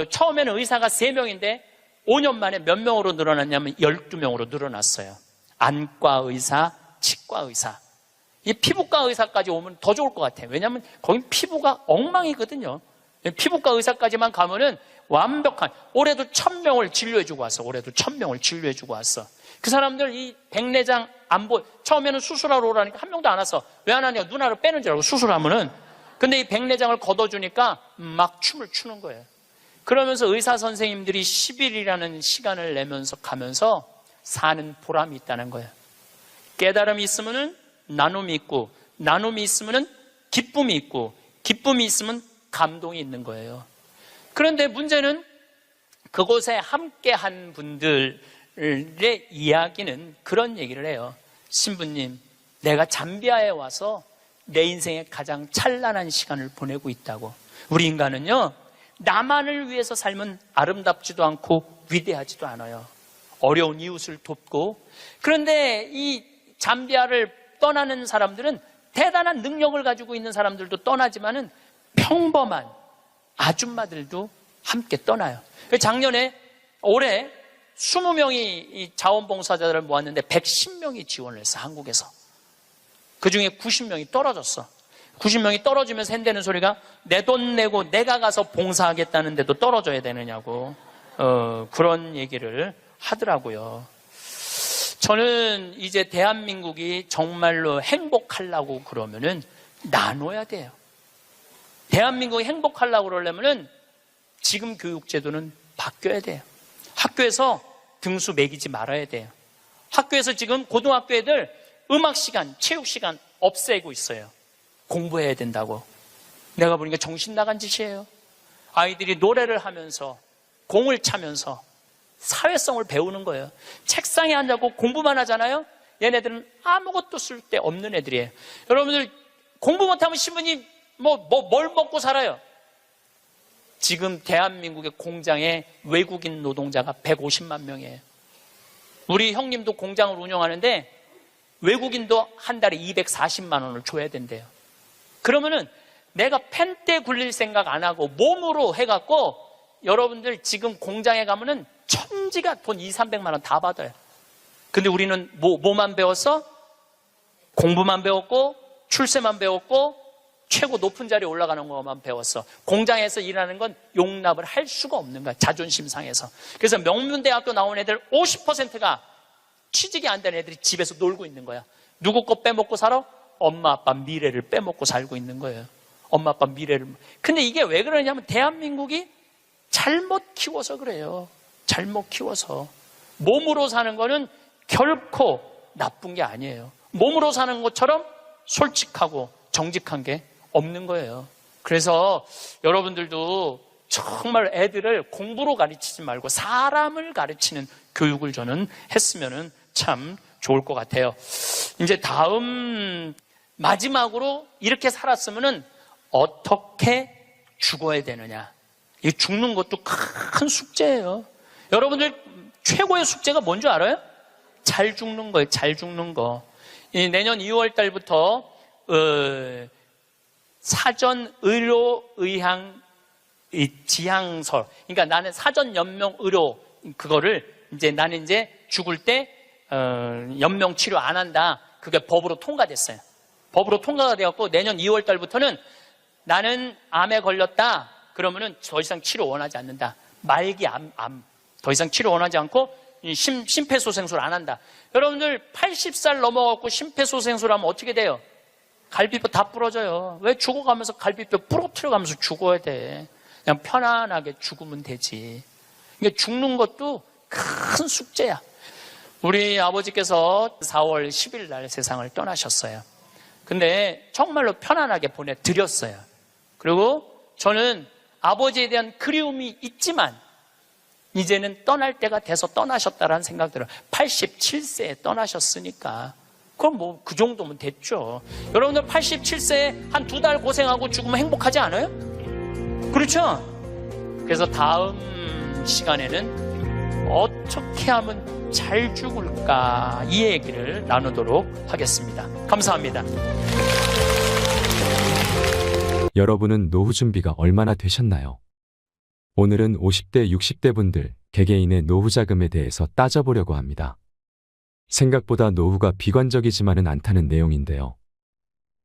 처음에는 의사가 3명인데 5년 만에 몇 명으로 늘어났냐면 12명으로 늘어났어요. 안과 의사, 치과 의사. 이 피부과 의사까지 오면 더 좋을 것 같아요. 왜냐하면 거긴 피부가 엉망이거든요. 피부과 의사까지만 가면은 완벽한, 올해도 1,000명을 진료해주고 왔어. 올해도 1,000명을 진료해주고 왔어. 그 사람들 이 백내장 안 보여. 처음에는 수술하러 오라니까 한 명도 안 왔어. 왜 안 하냐? 눈알을 빼는 줄 알고 수술하면은. 근데 이 백내장을 걷어주니까 막 춤을 추는 거예요. 그러면서 의사 선생님들이 10일이라는 시간을 내면서 가면서 사는 보람이 있다는 거예요. 깨달음이 있으면은 나눔이 있고, 나눔이 있으면은 기쁨이 있고, 기쁨이 있으면 감동이 있는 거예요. 그런데 문제는 그곳에 함께 한 분들의 이야기는 그런 얘기를 해요. 신부님, 내가 잠비아에 와서 내 인생의 가장 찬란한 시간을 보내고 있다고. 우리 인간은요, 나만을 위해서 살면 아름답지도 않고 위대하지도 않아요. 어려운 이웃을 돕고. 그런데 이 잠비아를 떠나는 사람들은 대단한 능력을 가지고 있는 사람들도 떠나지만은 평범한 아줌마들도 함께 떠나요. 올해 20명이 자원봉사자들을 모았는데 110명이 지원을 했어, 한국에서. 그 중에 90명이 떨어졌어. 90명이 떨어지면서 한다는 소리가 내 돈 내고 내가 가서 봉사하겠다는데도 떨어져야 되느냐고 그런 얘기를 하더라고요. 저는 이제 대한민국이 정말로 행복하려고 그러면은 나눠야 돼요. 대한민국이 행복하려고 그러려면은 지금 교육제도는 바뀌어야 돼요. 학교에서 등수 매기지 말아야 돼요. 학교에서 지금 고등학교 애들 음악 시간, 체육 시간 없애고 있어요. 공부해야 된다고. 내가 보니까 정신 나간 짓이에요. 아이들이 노래를 하면서 공을 차면서 사회성을 배우는 거예요. 책상에 앉아고 공부만 하잖아요. 얘네들은 아무것도 쓸데없는 애들이에요. 여러분들 공부 못하면 신부님 뭘 먹고 살아요? 지금 대한민국의 공장에 외국인 노동자가 150만 명이에요. 우리 형님도 공장을 운영하는데 외국인도 한 달에 240만 원을 줘야 된대요. 그러면은 내가 펜대 굴릴 생각 안 하고 몸으로 해갖고 여러분들 지금 공장에 가면은 천지가 돈 200~300만 원 다 받아요. 근데 우리는 뭐만 배웠어? 공부만 배웠고 출세만 배웠고 최고 높은 자리에 올라가는 것만 배웠어. 공장에서 일하는 건 용납을 할 수가 없는 거야. 자존심 상해서. 그래서 명문대학교 나온 애들 50%가 취직이 안 된 애들이 집에서 놀고 있는 거야. 누구 거 빼먹고 살아? 엄마 아빠 미래를 빼먹고 살고 있는 거예요. 엄마 아빠 미래를. 근데 이게 왜 그러냐면 대한민국이 잘못 키워서 그래요. 잘못 키워서. 몸으로 사는 거는 결코 나쁜 게 아니에요. 몸으로 사는 것처럼 솔직하고 정직한 게 없는 거예요. 그래서 여러분들도 정말 애들을 공부로 가르치지 말고 사람을 가르치는 교육을 저는 했으면 참 좋을 것 같아요. 이제 다음 마지막으로 이렇게 살았으면 어떻게 죽어야 되느냐. 이 죽는 것도 큰 숙제예요. 여러분들 최고의 숙제가 뭔지 알아요? 잘 죽는 거예요. 잘 죽는 거. 이 내년 2월 달부터 사전 의료 의학 지향서. 그러니까 나는 사전 연명 의료 그거를 이제 나는 이제 죽을 때 연명 치료 안 한다. 그게 법으로 통과됐어요. 법으로 통과가 되었고 내년 2월 달부터는 나는 암에 걸렸다. 그러면은 더 이상 치료 원하지 않는다. 말기 암. 더 이상 치료 원하지 않고 심폐소생술 안 한다. 여러분들 80살 넘어갖고 심폐소생술 하면 어떻게 돼요? 갈비뼈 다 부러져요. 왜 죽어가면서 갈비뼈 부러뜨려가면서 죽어야 돼? 그냥 편안하게 죽으면 되지. 그러니까 죽는 것도 큰 숙제야. 우리 아버지께서 4월 10일 날 세상을 떠나셨어요. 근데 정말로 편안하게 보내드렸어요. 그리고 저는 아버지에 대한 그리움이 있지만 이제는 떠날 때가 돼서 떠나셨다라는 생각 들어요. 87세에 떠나셨으니까 그럼 뭐 그 정도면 됐죠. 여러분들 87세에 한 2달 고생하고 죽으면 행복하지 않아요? 그렇죠? 그래서 다음 시간에는 어떻게 하면 잘 죽을까 이 얘기를 나누도록 하겠습니다. 감사합니다. 여러분은 노후 준비가 얼마나 되셨나요? 오늘은 50대, 60대 분들 개개인의 노후 자금에 대해서 따져보려고 합니다. 생각보다 노후가 비관적이지만은 않다는 내용인데요.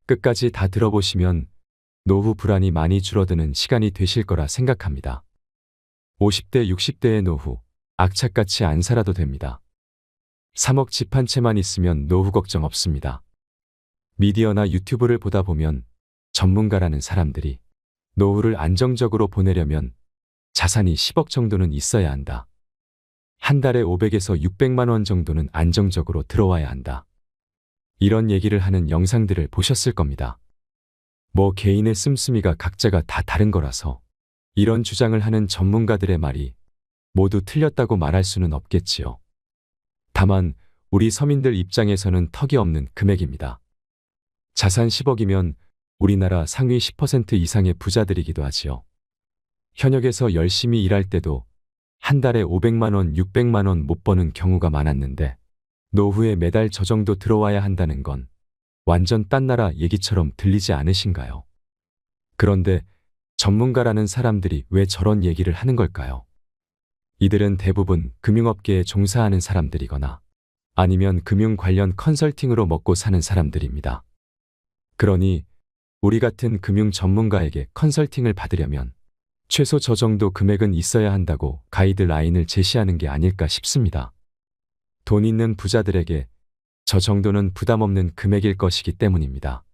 끝까지 다 들어보시면 노후 불안이 많이 줄어드는 시간이 되실 거라 생각합니다. 50대, 60대의 노후, 악착같이 안 살아도 됩니다. 3억 집 한 채만 있으면 노후 걱정 없습니다. 미디어나 유튜브를 보다 보면 전문가라는 사람들이 노후를 안정적으로 보내려면 자산이 10억 정도는 있어야 한다. 한 달에 500에서 600만 원 정도는 안정적으로 들어와야 한다. 이런 얘기를 하는 영상들을 보셨을 겁니다. 뭐 개인의 씀씀이가 각자가 다 다른 거라서 이런 주장을 하는 전문가들의 말이 모두 틀렸다고 말할 수는 없겠지요. 다만 우리 서민들 입장에서는 턱이 없는 금액입니다. 자산 10억이면 우리나라 상위 10% 이상의 부자들이기도 하지요. 현역에서 열심히 일할 때도 한 달에 500만 원, 600만 원 못 버는 경우가 많았는데 노후에 매달 저 정도 들어와야 한다는 건 완전 딴 나라 얘기처럼 들리지 않으신가요? 그런데 전문가라는 사람들이 왜 저런 얘기를 하는 걸까요? 이들은 대부분 금융업계에 종사하는 사람들이거나 아니면 금융 관련 컨설팅으로 먹고 사는 사람들입니다. 그러니 우리 같은 금융 전문가에게 컨설팅을 받으려면 최소 저 정도 금액은 있어야 한다고 가이드라인을 제시하는 게 아닐까 싶습니다. 돈 있는 부자들에게 저 정도는 부담 없는 금액일 것이기 때문입니다.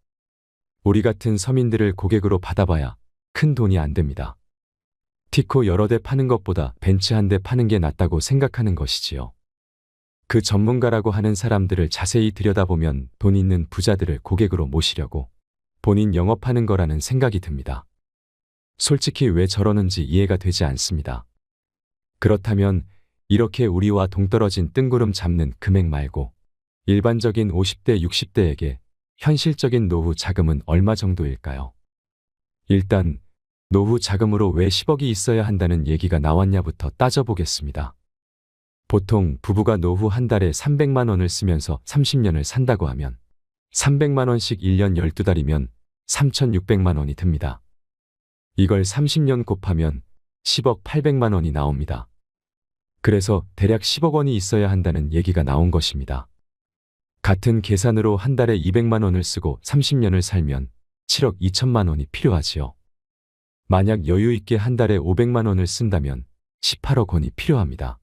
우리 같은 서민들을 고객으로 받아봐야 큰 돈이 안 됩니다. 티코 여러 대 파는 것보다 벤츠 한 대 파는 게 낫다고 생각하는 것이지요. 그 전문가라고 하는 사람들을 자세히 들여다보면 돈 있는 부자들을 고객으로 모시려고 본인 영업하는 거라는 생각이 듭니다. 솔직히 왜 저러는지 이해가 되지 않습니다. 그렇다면 이렇게 우리와 동떨어진 뜬구름 잡는 금액 말고 일반적인 50대, 60대에게 현실적인 노후 자금은 얼마 정도일까요? 일단 노후 자금으로 왜 10억이 있어야 한다는 얘기가 나왔냐부터 따져보겠습니다. 보통 부부가 노후 한 달에 300만 원을 쓰면서 30년을 산다고 하면 300만 원씩 1년 12달이면 3,600만 원이 듭니다. 이걸 30년 곱하면 10억 800만 원이 나옵니다. 그래서 대략 10억 원이 있어야 한다는 얘기가 나온 것입니다. 같은 계산으로 한 달에 200만 원을 쓰고 30년을 살면 7억 2천만 원이 필요하지요. 만약 여유 있게 한 달에 500만 원을 쓴다면 18억 원이 필요합니다.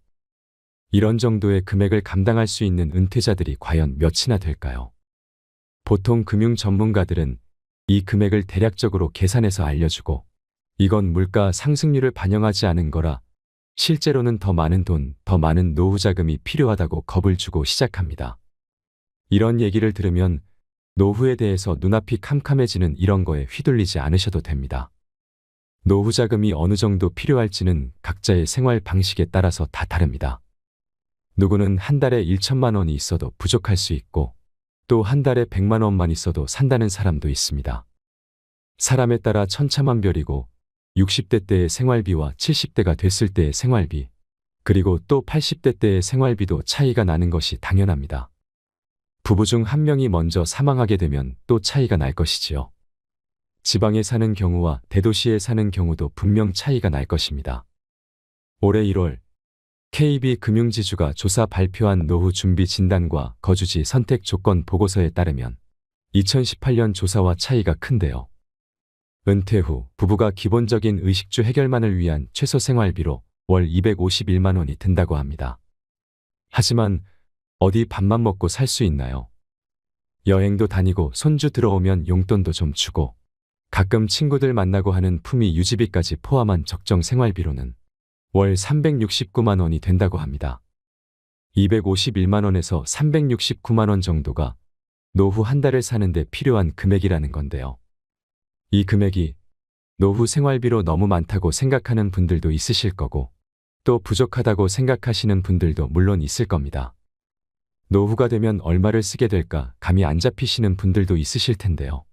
이런 정도의 금액을 감당할 수 있는 은퇴자들이 과연 몇이나 될까요? 보통 금융 전문가들은 이 금액을 대략적으로 계산해서 알려주고 이건 물가 상승률을 반영하지 않은 거라 실제로는 더 많은 돈, 더 많은 노후 자금이 필요하다고 겁을 주고 시작합니다. 이런 얘기를 들으면 노후에 대해서 눈앞이 캄캄해지는 이런 거에 휘둘리지 않으셔도 됩니다. 노후 자금이 어느 정도 필요할지는 각자의 생활 방식에 따라서 다 다릅니다. 누구는 한 달에 1천만 원이 있어도 부족할 수 있고 또 한 달에 100만 원만 있어도 산다는 사람도 있습니다. 사람에 따라 천차만별이고 60대 때의 생활비와 70대가 됐을 때의 생활비, 그리고 또 80대 때의 생활비도 차이가 나는 것이 당연합니다. 부부 중 한 명이 먼저 사망하게 되면 또 차이가 날 것이지요. 지방에 사는 경우와 대도시에 사는 경우도 분명 차이가 날 것입니다. 올해 1월 KB금융지주가 조사 발표한 노후 준비 진단과 거주지 선택 조건 보고서에 따르면 2018년 조사와 차이가 큰데요. 은퇴 후 부부가 기본적인 의식주 해결만을 위한 최소 생활비로 월 251만 원이 든다고 합니다. 하지만 어디 밥만 먹고 살 수 있나요? 여행도 다니고 손주 들어오면 용돈도 좀 주고 가끔 친구들 만나고 하는 품위 유지비까지 포함한 적정 생활비로는 월 369만 원이 된다고 합니다. 251만 원에서 369만 원 정도가 노후 한 달을 사는데 필요한 금액이라는 건데요. 이 금액이 노후 생활비로 너무 많다고 생각하는 분들도 있으실 거고 또 부족하다고 생각하시는 분들도 물론 있을 겁니다. 노후가 되면 얼마를 쓰게 될까 감이 안 잡히시는 분들도 있으실 텐데요.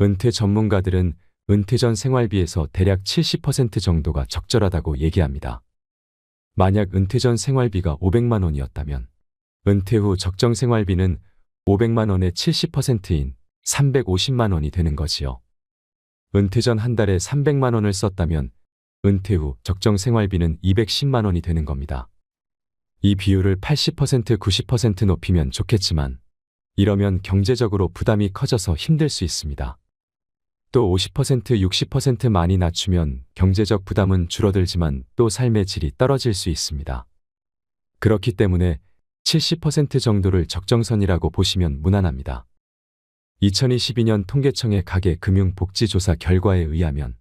은퇴 전문가들은 은퇴 전 생활비에서 대략 70% 정도가 적절하다고 얘기합니다. 만약 은퇴 전 생활비가 500만 원이었다면 은퇴 후 적정 생활비는 500만 원의 70%인 350만 원이 되는 거지요. 은퇴 전 한 달에 300만 원을 썼다면 은퇴 후 적정 생활비는 210만 원이 되는 겁니다. 이 비율을 80%, 90% 높이면 좋겠지만 이러면 경제적으로 부담이 커져서 힘들 수 있습니다. 또 50%, 60% 많이 낮추면 경제적 부담은 줄어들지만 또 삶의 질이 떨어질 수 있습니다. 그렇기 때문에 70% 정도를 적정선이라고 보시면 무난합니다. 2022년 통계청의 가계금융복지조사 결과에 의하면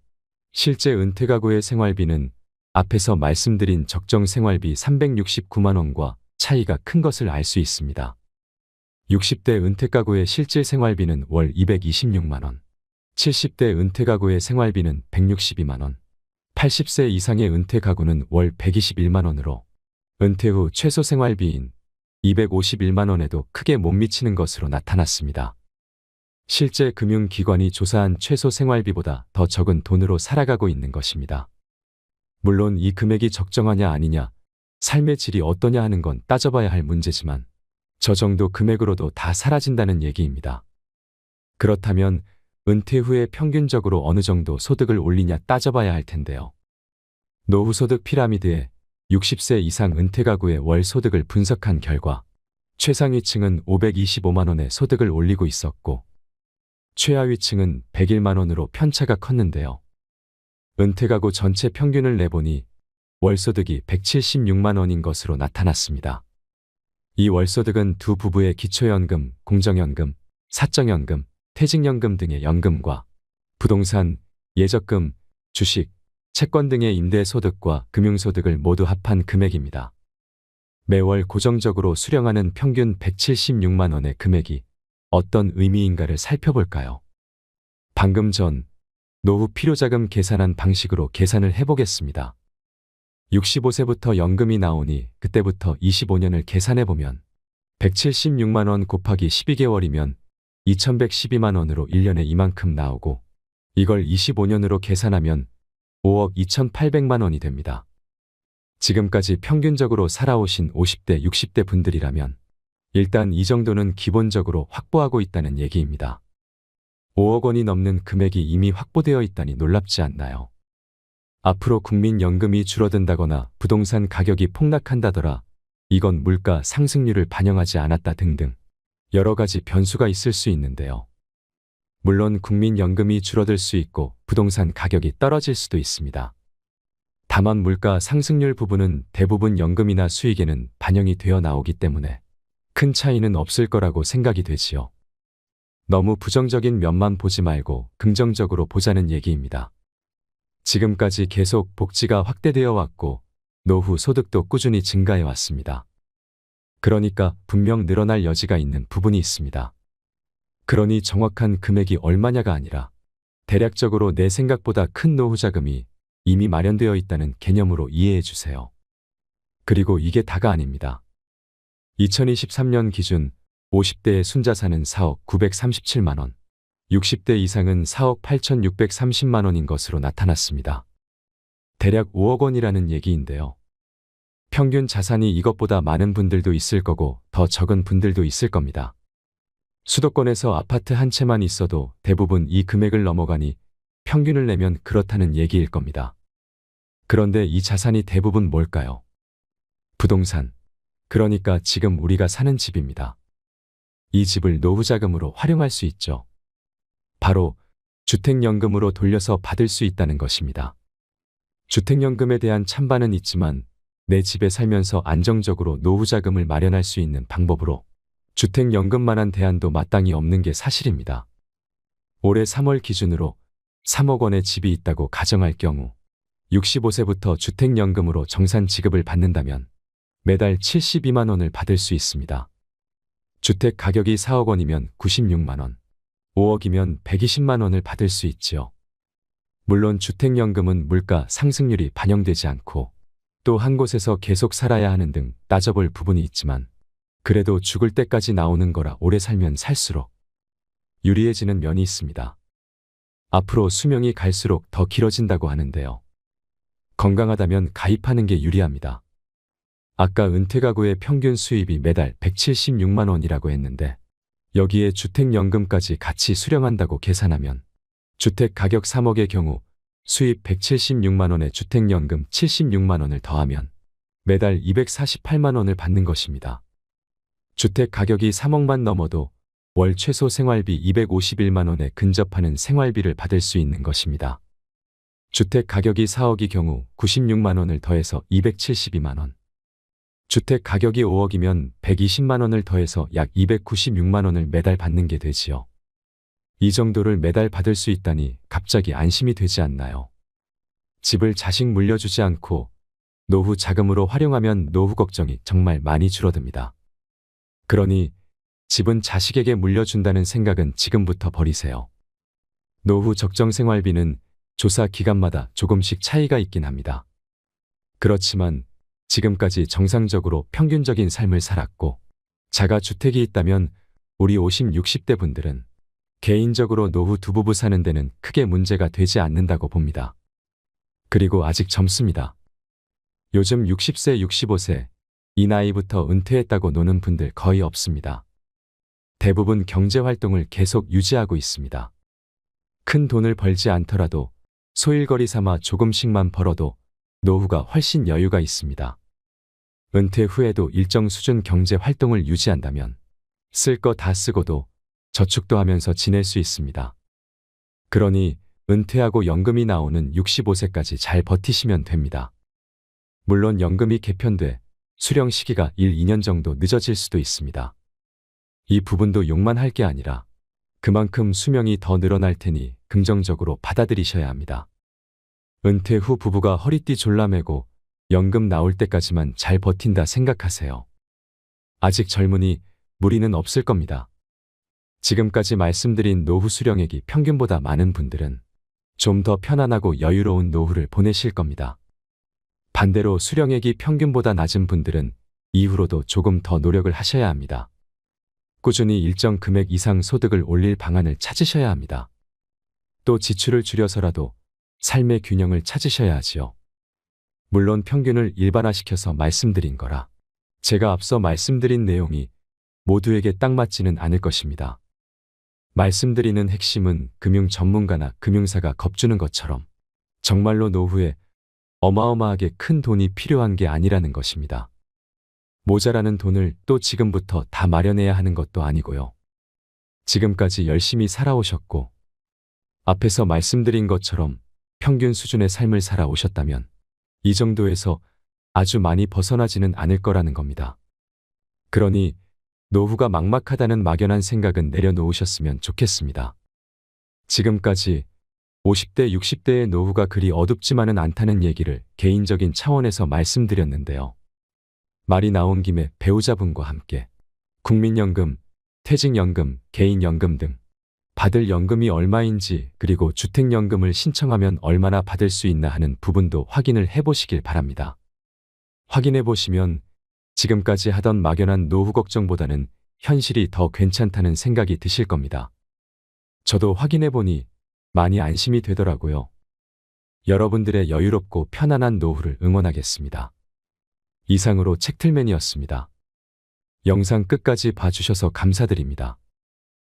실제 은퇴 가구의 생활비는 앞에서 말씀드린 적정 생활비 369만 원과 차이가 큰 것을 알 수 있습니다. 60대 은퇴 가구의 실질 생활비는 월 226만 원, 70대 은퇴 가구의 생활비는 162만 원, 80세 이상의 은퇴 가구는 월 121만 원으로 은퇴 후 최소 생활비인 251만 원에도 크게 못 미치는 것으로 나타났습니다. 실제 금융기관이 조사한 최소 생활비보다 더 적은 돈으로 살아가고 있는 것입니다. 물론 이 금액이 적정하냐 아니냐, 삶의 질이 어떠냐 하는 건 따져봐야 할 문제지만 저 정도 금액으로도 다 사라진다는 얘기입니다. 그렇다면 은퇴 후에 평균적으로 어느 정도 소득을 올리냐 따져봐야 할 텐데요. 노후소득 피라미드에 60세 이상 은퇴 가구의 월 소득을 분석한 결과 최상위층은 525만 원의 소득을 올리고 있었고 최하위층은 101만 원으로 편차가 컸는데요. 은퇴 가구 전체 평균을 내보니 월소득이 176만 원인 것으로 나타났습니다. 이 월소득은 두 부부의 기초연금, 공정연금, 사적연금, 퇴직연금 등의 연금과 부동산, 예적금, 주식, 채권 등의 임대소득과 금융소득을 모두 합한 금액입니다. 매월 고정적으로 수령하는 평균 176만 원의 금액이 어떤 의미인가를 살펴볼까요? 방금 전 노후 필요자금 계산한 방식으로 계산을 해보겠습니다. 65세부터 연금이 나오니 그때부터 25년을 계산해보면 176만 원 곱하기 12개월이면 2112만 원으로 1년에 이만큼 나오고 이걸 25년으로 계산하면 5억 2800만 원이 됩니다. 지금까지 평균적으로 살아오신 50대, 60대 분들이라면 일단 이 정도는 기본적으로 확보하고 있다는 얘기입니다. 5억 원이 넘는 금액이 이미 확보되어 있다니 놀랍지 않나요? 앞으로 국민연금이 줄어든다거나 부동산 가격이 폭락한다더라, 이건 물가 상승률을 반영하지 않았다 등등 여러 가지 변수가 있을 수 있는데요. 물론 국민연금이 줄어들 수 있고 부동산 가격이 떨어질 수도 있습니다. 다만 물가 상승률 부분은 대부분 연금이나 수익에는 반영이 되어 나오기 때문에 큰 차이는 없을 거라고 생각이 되지요. 너무 부정적인 면만 보지 말고 긍정적으로 보자는 얘기입니다. 지금까지 계속 복지가 확대되어 왔고 노후 소득도 꾸준히 증가해 왔습니다. 그러니까 분명 늘어날 여지가 있는 부분이 있습니다. 그러니 정확한 금액이 얼마냐가 아니라 대략적으로 내 생각보다 큰 노후 자금이 이미 마련되어 있다는 개념으로 이해해 주세요. 그리고 이게 다가 아닙니다. 2023년 기준 50대의 순자산은 4억 937만 원, 60대 이상은 4억 8,630만 원인 것으로 나타났습니다. 대략 5억 원이라는 얘기인데요. 평균 자산이 이것보다 많은 분들도 있을 거고 더 적은 분들도 있을 겁니다. 수도권에서 아파트 한 채만 있어도 대부분 이 금액을 넘어가니 평균을 내면 그렇다는 얘기일 겁니다. 그런데 이 자산이 대부분 뭘까요? 부동산. 그러니까 지금 우리가 사는 집입니다. 이 집을 노후 자금으로 활용할 수 있죠. 바로 주택연금으로 돌려서 받을 수 있다는 것입니다. 주택연금에 대한 찬반은 있지만 내 집에 살면서 안정적으로 노후 자금을 마련할 수 있는 방법으로 주택연금만한 대안도 마땅히 없는 게 사실입니다. 올해 3월 기준으로 3억 원의 집이 있다고 가정할 경우 65세부터 주택연금으로 정산 지급을 받는다면 매달 72만 원을 받을 수 있습니다. 주택 가격이 4억 원이면 96만 원, 5억이면 120만 원을 받을 수 있지요. 물론 주택연금은 물가 상승률이 반영되지 않고 또 한 곳에서 계속 살아야 하는 등 따져볼 부분이 있지만 그래도 죽을 때까지 나오는 거라 오래 살면 살수록 유리해지는 면이 있습니다. 앞으로 수명이 갈수록 더 길어진다고 하는데요. 건강하다면 가입하는 게 유리합니다. 아까 은퇴 가구의 평균 수입이 매달 176만 원이라고 했는데 여기에 주택연금까지 같이 수령한다고 계산하면 주택 가격 3억의 경우 수입 176만 원에 주택연금 76만 원을 더하면 매달 248만 원을 받는 것입니다. 주택 가격이 3억만 넘어도 월 최소 생활비 251만 원에 근접하는 생활비를 받을 수 있는 것입니다. 주택 가격이 4억이 경우 96만 원을 더해서 272만 원. 주택 가격이 5억이면 120만 원을 더해서 약 296만 원을 매달 받는 게 되지요. 이 정도를 매달 받을 수 있다니 갑자기 안심이 되지 않나요? 집을 자식 물려주지 않고 노후 자금으로 활용하면 노후 걱정이 정말 많이 줄어듭니다. 그러니 집은 자식에게 물려준다는 생각은 지금부터 버리세요. 노후 적정 생활비는 조사 기간마다 조금씩 차이가 있긴 합니다. 그렇지만 지금까지 정상적으로 평균적인 삶을 살았고 자가주택이 있다면 우리 50, 60대 분들은 개인적으로 노후 두 부부 사는 데는 크게 문제가 되지 않는다고 봅니다. 그리고 아직 젊습니다. 요즘 60세, 65세 이 나이부터 은퇴했다고 노는 분들 거의 없습니다. 대부분 경제활동을 계속 유지하고 있습니다. 큰 돈을 벌지 않더라도 소일거리 삼아 조금씩만 벌어도 노후가 훨씬 여유가 있습니다. 은퇴 후에도 일정 수준 경제 활동을 유지한다면 쓸 거 다 쓰고도 저축도 하면서 지낼 수 있습니다. 그러니 은퇴하고 연금이 나오는 65세까지 잘 버티시면 됩니다. 물론 연금이 개편돼 수령 시기가 1, 2년 정도 늦어질 수도 있습니다. 이 부분도 욕만 할 게 아니라 그만큼 수명이 더 늘어날 테니 긍정적으로 받아들이셔야 합니다. 은퇴 후 부부가 허리띠 졸라매고 연금 나올 때까지만 잘 버틴다 생각하세요. 아직 젊으니 무리는 없을 겁니다. 지금까지 말씀드린 노후 수령액이 평균보다 많은 분들은 좀 더 편안하고 여유로운 노후를 보내실 겁니다. 반대로 수령액이 평균보다 낮은 분들은 이후로도 조금 더 노력을 하셔야 합니다. 꾸준히 일정 금액 이상 소득을 올릴 방안을 찾으셔야 합니다. 또 지출을 줄여서라도 삶의 균형을 찾으셔야 하지요. 물론 평균을 일반화시켜서 말씀드린 거라 제가 앞서 말씀드린 내용이 모두에게 딱 맞지는 않을 것입니다. 말씀드리는 핵심은 금융 전문가나 금융사가 겁주는 것처럼 정말로 노후에 어마어마하게 큰 돈이 필요한 게 아니라는 것입니다. 모자라는 돈을 또 지금부터 다 마련해야 하는 것도 아니고요. 지금까지 열심히 살아오셨고 앞에서 말씀드린 것처럼 평균 수준의 삶을 살아오셨다면 이 정도에서 아주 많이 벗어나지는 않을 거라는 겁니다. 그러니 노후가 막막하다는 막연한 생각은 내려놓으셨으면 좋겠습니다. 지금까지 50대, 60대의 노후가 그리 어둡지만은 않다는 얘기를 개인적인 차원에서 말씀드렸는데요. 말이 나온 김에 배우자분과 함께 국민연금, 퇴직연금, 개인연금 등 받을 연금이 얼마인지 그리고 주택연금을 신청하면 얼마나 받을 수 있나 하는 부분도 확인을 해보시길 바랍니다. 확인해 보시면 지금까지 하던 막연한 노후 걱정보다는 현실이 더 괜찮다는 생각이 드실 겁니다. 저도 확인해 보니 많이 안심이 되더라고요. 여러분들의 여유롭고 편안한 노후를 응원하겠습니다. 이상으로 책틀맨이었습니다. 영상 끝까지 봐주셔서 감사드립니다.